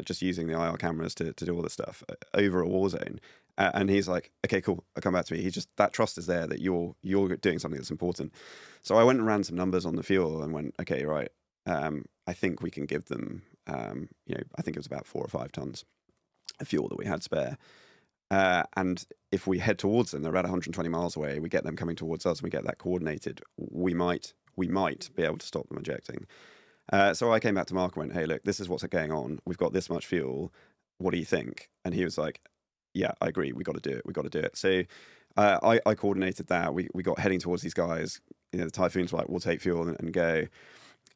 A: just using the IR cameras to do all this stuff over a war zone. And he's like, okay, cool, I'll come back to me. That trust is there that you're doing something that's important. So I went and ran some numbers on the fuel and went, okay, right. I think we can give them, I think it was about 4 or 5 tons of fuel that we had spare. And if we head towards them, they're about 120 miles away, we get them coming towards us and we get that coordinated, we might be able to stop them ejecting. So I came back to Mark and went, hey, look, this is what's going on. We've got this much fuel. What do you think? And he was like, yeah, I agree. We got to do it. So I coordinated that. We got heading towards these guys. The typhoons were like, we'll take fuel and go.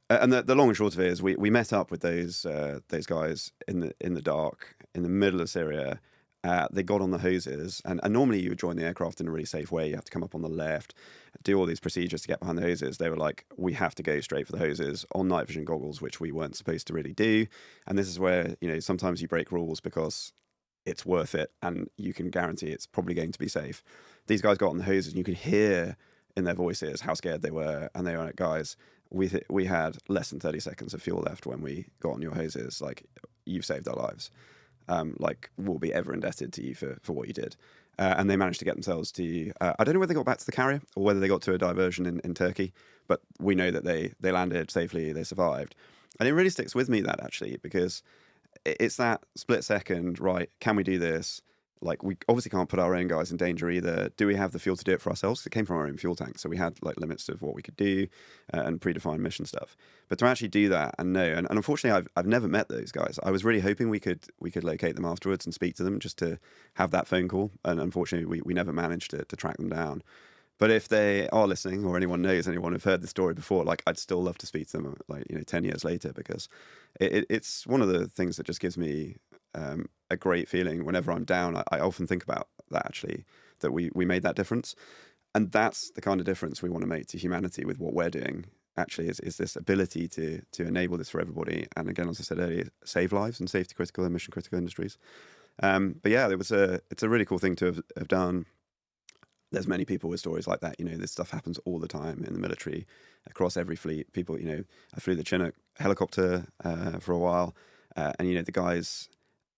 A: And the long and short of it is we met up with those guys in the dark in the middle of Syria. They got on the hoses, and normally you would join the aircraft in a really safe way. You have to come up on the left, do all these procedures to get behind the hoses. They were like, we have to go straight for the hoses on night vision goggles, which we weren't supposed to really do. And this is where sometimes you break rules because it's worth it, and you can guarantee it's probably going to be safe. These guys got on the hoses, and you could hear in their voices how scared they were, and they were like, guys, we had less than 30 seconds of fuel left when we got on your hoses. Like, you've saved our lives. We'll be ever indebted to you for what you did. And they managed to get themselves to, I don't know whether they got back to the carrier or whether they got to a diversion in Turkey, but we know that they landed safely, they survived. And it really sticks with me, that actually, because it's that split second, right? Can we do this? We obviously can't put our own guys in danger either. Do we have the fuel to do it for ourselves? It came from our own fuel tank, so we had limits of what we could do and predefined mission stuff. But to actually do that and know, and unfortunately, I've never met those guys. I was really hoping we could locate them afterwards and speak to them just to have that phone call. And unfortunately, we never managed to track them down. But if they are listening, or anyone knows anyone who've heard the story before, I'd still love to speak to them 10 years later, because it's one of the things that just gives me a great feeling whenever I'm down. I often think about that, actually, that we made that difference. And that's the kind of difference we want to make to humanity with what we're doing, actually, is this ability to enable this for everybody. And again, as I said earlier, save lives in safety critical and mission critical industries. But yeah, it's a really cool thing to have done. There's many people with stories like that. This stuff happens all the time in the military, across every fleet. People, I flew the Chinook helicopter for a while, and the guys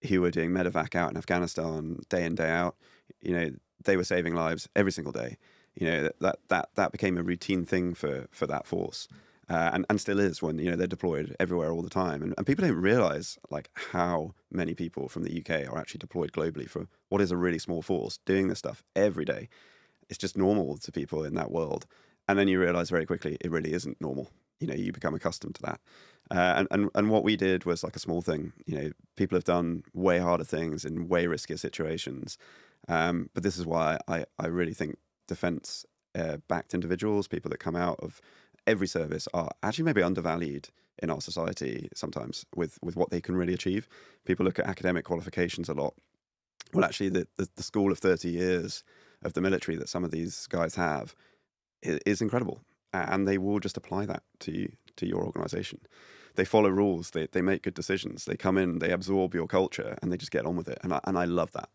A: who were doing medevac out in Afghanistan day in, day out, they were saving lives every single day. That became a routine thing for that force, and still is when they're deployed everywhere all the time. And people don't realise how many people from the UK are actually deployed globally for what is a really small force doing this stuff every day. It's just normal to people in that world. And then you realise very quickly it really isn't normal. You become accustomed to that. And what we did was a small thing. People have done way harder things in way riskier situations. But this is why I really think defence backed individuals, people that come out of every service, are actually maybe undervalued in our society sometimes with what they can really achieve. People look at academic qualifications a lot. Well, actually, the school of 30 years of the military that some of these guys have is incredible, and they will just apply that to your organisation. They follow rules, they make good decisions, they come in, they absorb your culture, and they just get on with it. And I love that.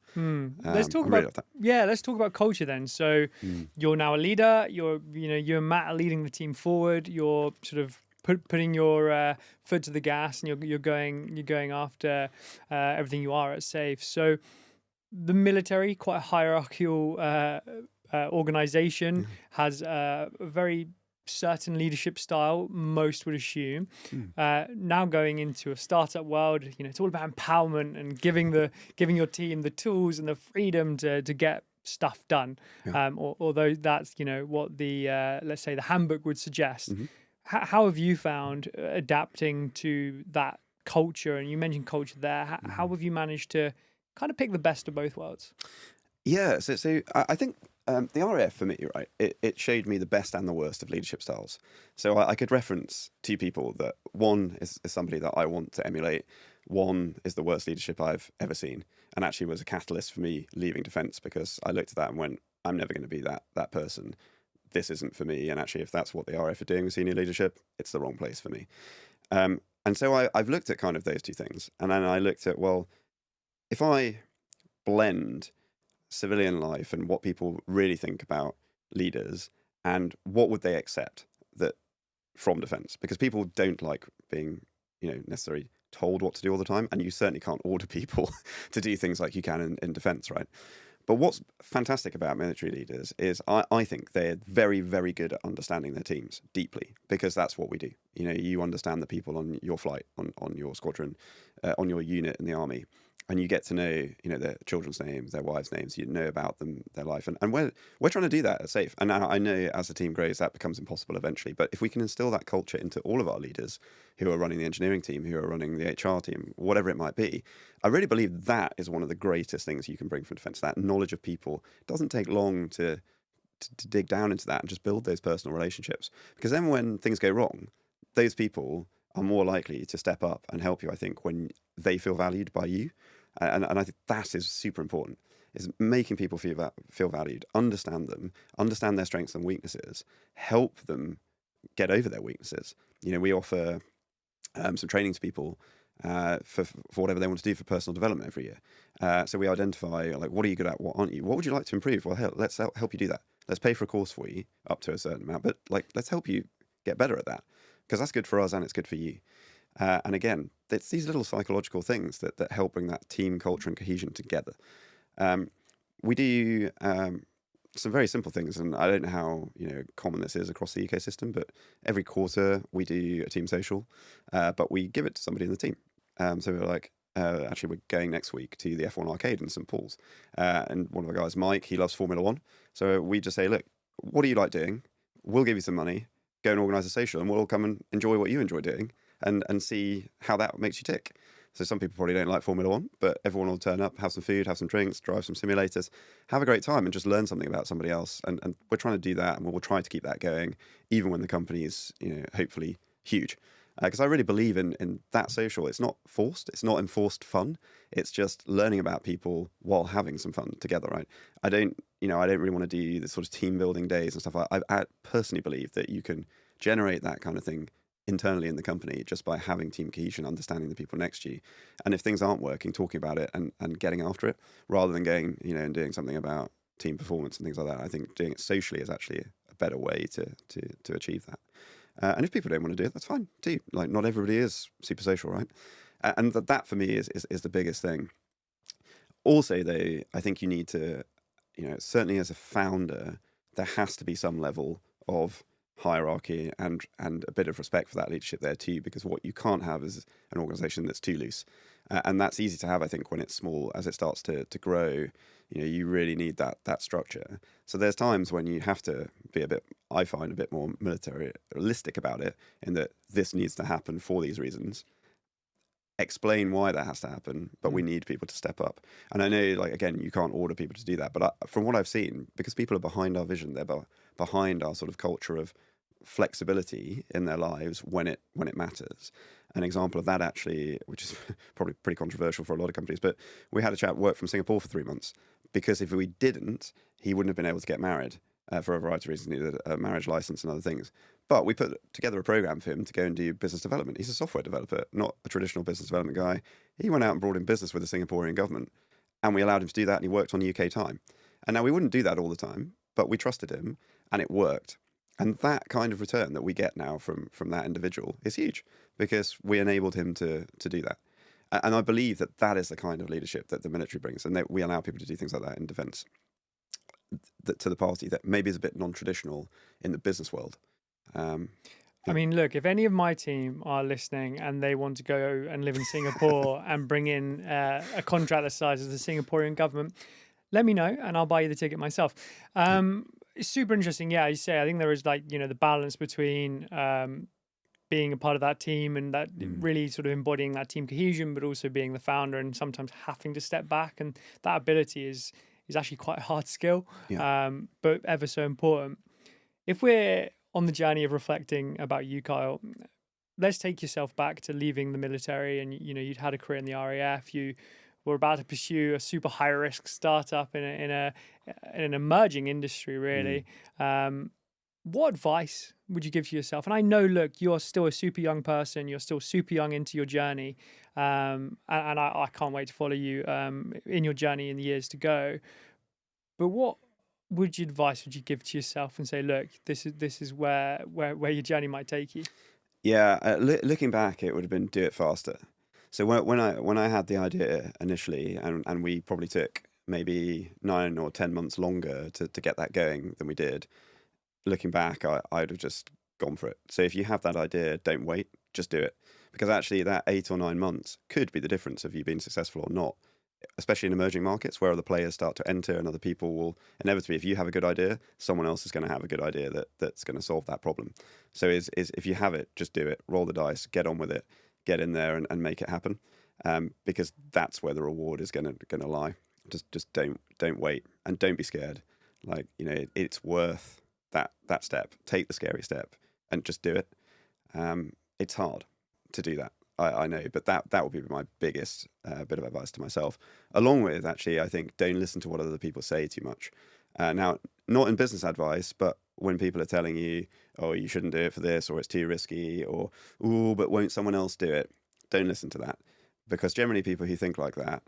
B: Let's talk about that. Yeah, let's talk about culture then. So you're now a leader. You and Matt are leading the team forward. You're sort of putting your foot to the gas, and you're going after everything you are at SAIF. So the military, quite a hierarchical organization, has a very certain leadership style, most would assume. Now going into a startup world, it's all about empowerment and giving your team the tools and the freedom to get stuff done.
A: Yeah.
B: Although that's what the let's say the handbook would suggest.
A: Mm-hmm.
B: How have you found adapting to that culture? And you mentioned culture there. How have you managed to kind of pick the best of both worlds?
A: Yeah, so I think the RAF for me, right, it showed me the best and the worst of leadership styles. So I could reference two people that one is somebody that I want to emulate. One is the worst leadership I've ever seen, and actually was a catalyst for me leaving defence, because I looked at that and went, I'm never going to be that person. This isn't for me. And actually, if that's what the RAF are doing with senior leadership, it's the wrong place for me. And so I've looked at kind of those two things, and then I looked at, well, if I blend civilian life and what people really think about leaders, and what would they accept that from defence, because people don't like being necessarily told what to do all the time, and you certainly can't order people to do things like you can in defence, right? But what's fantastic about military leaders is I think they're very, very good at understanding their teams deeply, because that's what we do. You understand the people on your flight, on your squadron, on your unit in the army, and you get to know, their children's names, their wives' names. You know about them, their life, and we're trying to do that at SAIF. And now I know as the team grows, that becomes impossible eventually. But if we can instill that culture into all of our leaders who are running the engineering team, who are running the HR team, whatever it might be, I really believe that is one of the greatest things you can bring from defence. That knowledge of people. It doesn't take long to dig down into that and just build those personal relationships. Because then when things go wrong, those people are more likely to step up and help you, I think, when they feel valued by you. And I think that is super important, is making people feel valued, understand them, understand their strengths and weaknesses, help them get over their weaknesses. We offer some training to people for whatever they want to do for personal development every year. So we identify, like, what are you good at, what aren't you? What would you like to improve? Well, hell, let's help you do that. Let's pay for a course for you up to a certain amount, but let's help you get better at that, because that's good for us and it's good for you. And again, it's these little psychological things that help bring that team culture and cohesion together. We do some very simple things, and I don't know how common this is across the ecosystem, but every quarter we do a team social, but we give it to somebody in the team. So we're like, actually, we're going next week to the F1 arcade in St Paul's, and one of the guys, Mike, he loves Formula One. So we just say, look, what do you like doing? We'll give you some money, go and organise a social, and we'll all come and enjoy what you enjoy doing. And see how that makes you tick. So some people probably don't like Formula One, but everyone will turn up, have some food, have some drinks, drive some simulators, have a great time, and just learn something about somebody else. And we're trying to do that, and we'll try to keep that going, even when the company is, hopefully huge. Because I really believe in that social. It's not forced. It's not enforced fun. It's just learning about people while having some fun together, right? I don't really want to do the sort of team building days and stuff. I personally believe that you can generate that kind of thing internally in the company just by having team cohesion, understanding the people next to you, and if things aren't working, talking about it and getting after it, rather than going and doing something about team performance and things like that. I think doing it socially is actually a better way to achieve that. And if people don't want to do it, that's fine too. Like, not everybody is super social, right? And that for me is the biggest thing. Also, though, I think you need to, certainly as a founder, there has to be some level of hierarchy and a bit of respect for that leadership there too, because what you can't have is an organization that's too loose, and that's easy to have, I think, when it's small. As it starts to grow, you really need that structure. So there's times when you have to be I find a bit more militaristic about it, in that this needs to happen for these reasons, explain why that has to happen, but we need people to step up. And I know, like, again, you can't order people to do that, but from what I've seen, because people are behind our vision, they're behind our sort of culture of flexibility in their lives when it matters. An example of that, actually, which is probably pretty controversial for a lot of companies, but we had a chap work from Singapore for 3 months, because if we didn't, he wouldn't have been able to get married for a variety of reasons. He needed a marriage license and other things. But we put together a program for him to go and do business development. He's a software developer, not a traditional business development guy. He went out and brought in business with the Singaporean government, and we allowed him to do that, and he worked on UK time. And now we wouldn't do that all the time, but we trusted him, and it worked. And that kind of return that we get now from that individual is huge, because we enabled him to do that. And I believe that is the kind of leadership that the military brings, and that we allow people to do things like that in defence to the party that maybe is a bit non-traditional in the business world.
B: I mean, look, if any of my team are listening and they want to go and live in Singapore and bring in a contract the size of the Singaporean government, let me know and I'll buy you the ticket myself. It's super interesting. Yeah, you say, I think there is like, the balance between being a part of that team and that really sort of embodying that team cohesion, but also being the founder and sometimes having to step back. And that ability is actually quite a hard skill, but ever so important. If we're on the journey of reflecting about you, Kyle, let's take yourself back to leaving the military and, you'd had a career in the RAF. You were about to pursue a super high risk startup in an emerging industry, really. What advice would you give to yourself? And I know, look, you're still a super young person. You're still super young into your journey. And I can't wait to follow you in your journey in the years to go. But what advice would you give to yourself and say, look, this is where your journey might take you?
A: Yeah, looking back, it would have been do it faster. So when I had the idea initially, and we probably took maybe 9 or 10 months longer to get that going than we did. Looking back, I'd have just gone for it. So if you have that idea, don't wait, just do it. Because actually that 8 or 9 months could be the difference of you being successful or not, especially in emerging markets where other players start to enter and other people will inevitably, if you have a good idea, someone else is going to have a good idea that's going to solve that problem. So if you have it, just do it, roll the dice, get on with it, get in there and make it happen. Because that's where the reward is going to lie. Just don't wait and don't be scared. Like, it's worth that step. Take the scary step and just do it. It's hard to do that, I know, but that would be my biggest bit of advice to myself. Along with, actually, I think don't listen to what other people say too much. Now, not in business advice, but when people are telling you, oh, you shouldn't do it for this, or it's too risky, or, ooh, but won't someone else do it? Don't listen to that. Because generally people who think like that,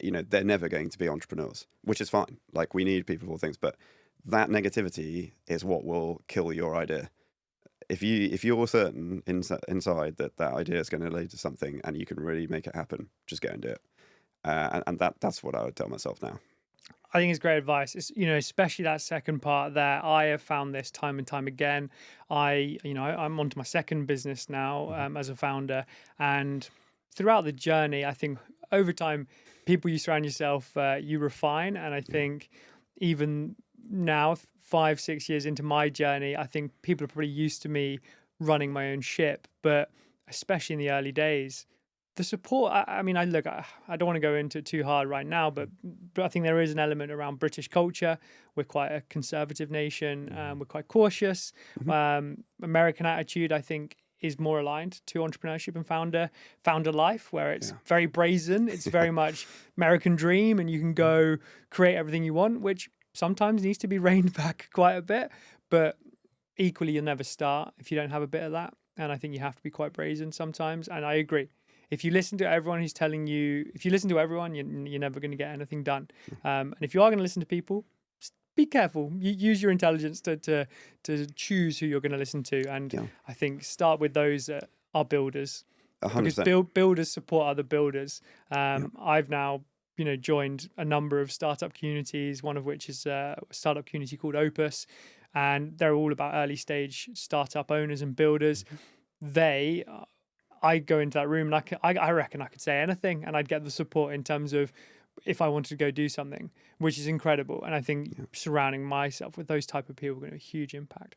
A: they're never going to be entrepreneurs, which is fine. Like, we need people for things, but that negativity is what will kill your idea. If you're certain inside that idea is going to lead to something and you can really make it happen, just go and do it. And that's what I would tell myself now.
B: I think it's great advice. It's, especially that second part there. I have found this time and time again. I'm onto my second business now as a founder, and throughout the journey, I think over time, people you surround yourself, you refine. And I think even now, 5-6 years into my journey, I think people are pretty used to me running my own ship. But especially in the early days, the support, I don't want to go into it too hard right now, but I think there is an element around British culture. We're quite a conservative nation. We're quite cautious. American attitude, I think, is more aligned to entrepreneurship and founder life, where it's very brazen. It's very much American dream, and you can go create everything you want, which sometimes needs to be reined back quite a bit. But equally, you'll never start if you don't have a bit of that. And I think you have to be quite brazen sometimes. And I agree. If you listen to everyone who's telling you, if you listen to everyone, you're never going to get anything done. And if you are going to listen to people, be careful. You use your intelligence to choose who you're going to listen to. And I think start with those that are builders.
A: 100%.
B: Because builders support other builders. I've now joined a number of startup communities, one of which is a startup community called Opus. And they're all about early stage startup owners and builders. I go into that room and I reckon I could say anything and I'd get the support in terms of if I wanted to go do something, which is incredible. And I think surrounding myself with those type of people are going to have a huge impact.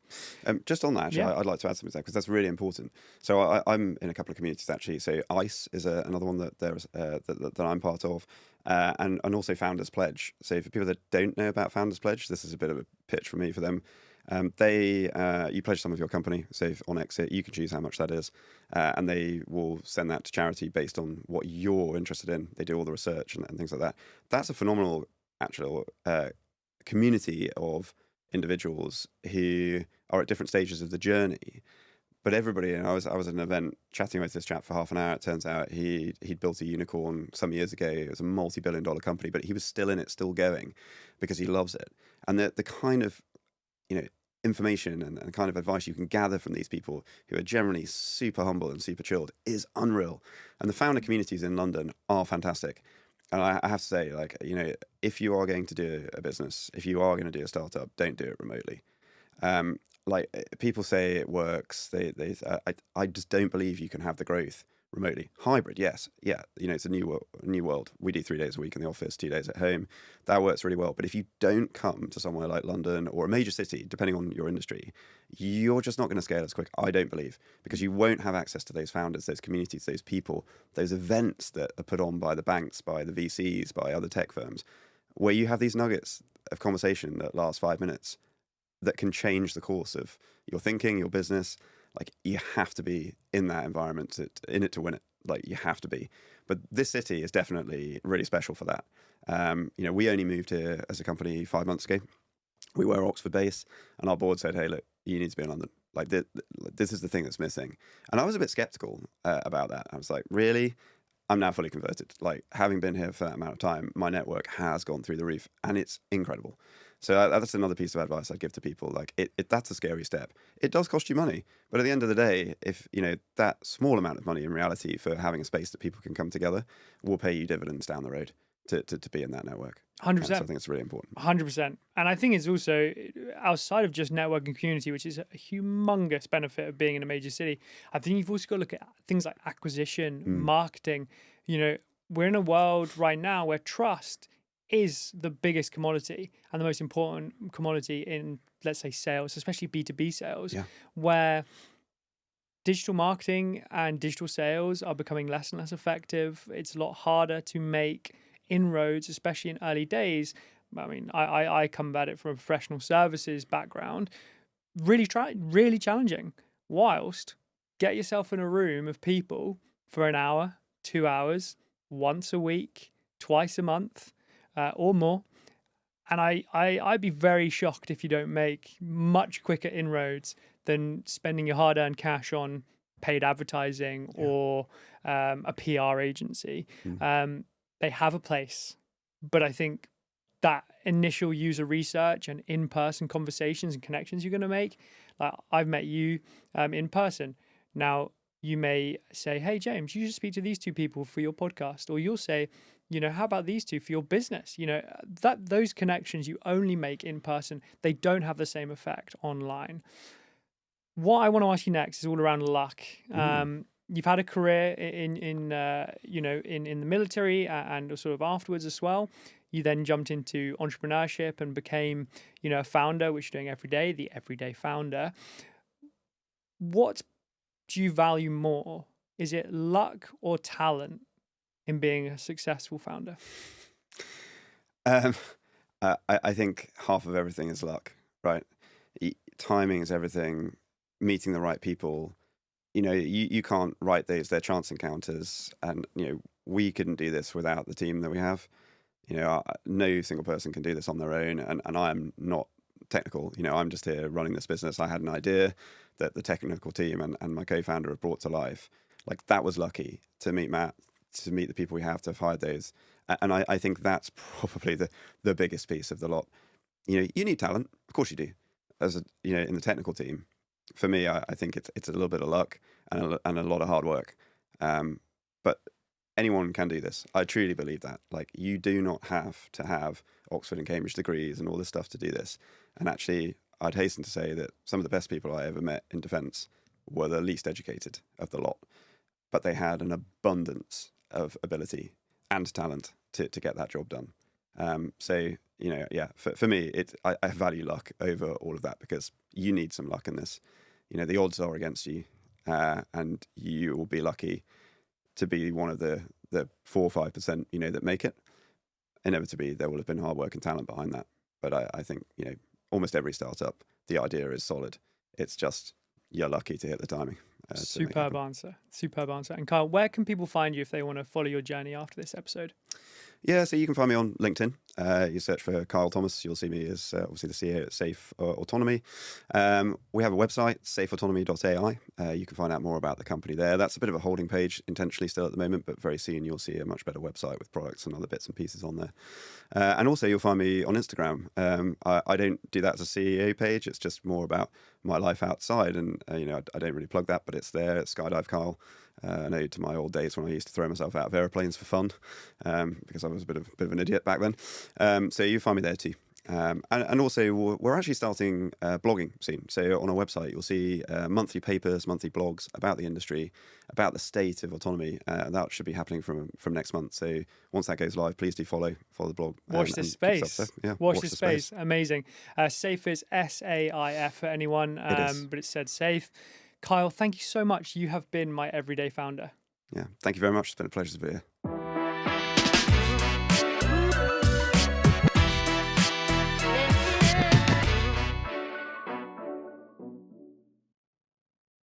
A: Just on that, actually, I'd like to add something to that because that's really important. So I'm in a couple of communities, actually. So ICE is another one that I'm part of, and also Founders Pledge. So for people that don't know about Founders Pledge, this is a bit of a pitch for me for them. You pledge some of your company, so on exit, you can choose how much that is, and they will send that to charity based on what you're interested in. They do all the research and things like that. That's a phenomenal actual community of individuals who are at different stages of the journey. But everybody, and I was at an event chatting with this chap for half an hour. It turns out he'd built a unicorn some years ago. It was a multi-billion-dollar company, but he was still in it, still going, because he loves it. And the kind of information and the kind of advice you can gather from these people who are generally super humble and super chilled is unreal. And the founder communities in London are fantastic. And I have to say, if you are going to do a business, if you are going to do a startup, don't do it remotely. people say it works. I just don't believe you can have the growth remotely. Hybrid, yes, yeah. It's a new world. We do 3 days a week in the office, 2 days at home. That works really well. But if you don't come to somewhere like London or a major city, depending on your industry, you're just not going to scale as quick. I don't believe, because you won't have access to those founders, those communities, those people, those events that are put on by the banks, by the VCs, by other tech firms, where you have these nuggets of conversation that last 5 minutes that can change the course of your thinking, your business. Like, you have to be in that environment, in it to win it. Like, you have to be. But this city is definitely really special for that. We only moved here as a company 5 months ago. We were Oxford based, and our board said, "Hey, look, you need to be in London. Like, this is the thing that's missing." And I was a bit skeptical about that. I was like, really? I'm now fully converted. Like, having been here for that amount of time, my network has gone through the roof, and it's incredible. So that's another piece of advice I'd give to people. Like, that's a scary step. It does cost you money, but at the end of the day, if that small amount of money in reality for having a space that people can come together will pay you dividends down the road to be in that network.
B: 100%.
A: So I think it's really important.
B: 100%. And I think it's also outside of just networking community, which is a humongous benefit of being in a major city. I think you've also got to look at things like acquisition, marketing. We're in a world right now where trust is the biggest commodity and the most important commodity in, let's say, sales, especially B2B sales, where digital marketing and digital sales are becoming less and less effective. It's a lot harder to make inroads, especially in early days. I mean, I come at it from a professional services background. Really challenging. Whilst get yourself in a room of people for an hour, 2 hours, once a week, twice a month, or more. And I'd be very shocked if you don't make much quicker inroads than spending your hard-earned cash on paid advertising or a PR agency. They have a place, but I think that initial user research and in-person conversations and connections you're going to make, like, I've met you in person. Now, you may say, "Hey, James, you should speak to these 2 people for your podcast," or you'll say, "How about these 2 for your business?" That those connections you only make in person. They don't have the same effect online. What I want to ask you next is all around luck. You've had a career in the military and sort of afterwards as well. You then jumped into entrepreneurship and became, a founder, which you're doing every day, the everyday founder. What do you value more? Is it luck or talent in being a successful founder?
A: I think half of everything is luck, right? Timing is everything. Meeting the right people. You can't write these. They're chance encounters, and we couldn't do this without the team that we have. No single person can do this on their own, and I am not technical. I'm just here running this business. I had an idea that the technical team and my co-founder have brought to life. Like, that was lucky to meet Matt, to meet the people we have, to have hired those. And I think that's probably the biggest piece of the lot. You need talent, of course you do, as in the technical team. For me, I think it's a little bit of luck and a lot of hard work. But anyone can do this. I truly believe that. Like, you do not have to have Oxford and Cambridge degrees and all this stuff to do this. And actually, I'd hasten to say that some of the best people I ever met in defence were the least educated of the lot. But they had an abundance of ability and talent to get that job done. For me, I value luck over all of that, because you need some luck in this. The odds are against you, and you will be lucky to be one of the 4 or 5%, that make it. Inevitably, there will have been hard work and talent behind that. But I think, almost every startup, the idea is solid. It's just you're lucky to hit the timing.
B: Superb answer. And Kyle, where can people find you if they want to follow your journey after this episode?
A: Yeah, so you can find me on LinkedIn. You search for Kyle Thomas. You'll see me as obviously the CEO at SAIF Autonomy. We have a website, saifautonomy.ai. You can find out more about the company there. That's a bit of a holding page intentionally still at the moment, but very soon you'll see a much better website with products and other bits and pieces on there. And also you'll find me on Instagram. I don't do that as a CEO page. It's just more about my life outside. And, I don't really plug that, but it's there. It's Skydive Kyle. I know, to my old days when I used to throw myself out of aeroplanes for fun, because I was a bit of an idiot back then. So you find me there too. And also, we're actually starting blogging soon. So on our website, you'll see monthly papers, monthly blogs about the industry, about the state of autonomy. That should be happening from next month. So once that goes live, please do follow the blog.
B: Watch this
A: and keep us
B: space.
A: up there. Yeah,
B: Watch this space. Amazing. SAIF is SAIF for anyone,
A: It is.
B: but it said SAIF. Kyle, thank you so much. You have been my everyday founder.
A: Yeah, thank you very much. It's been a pleasure to be here.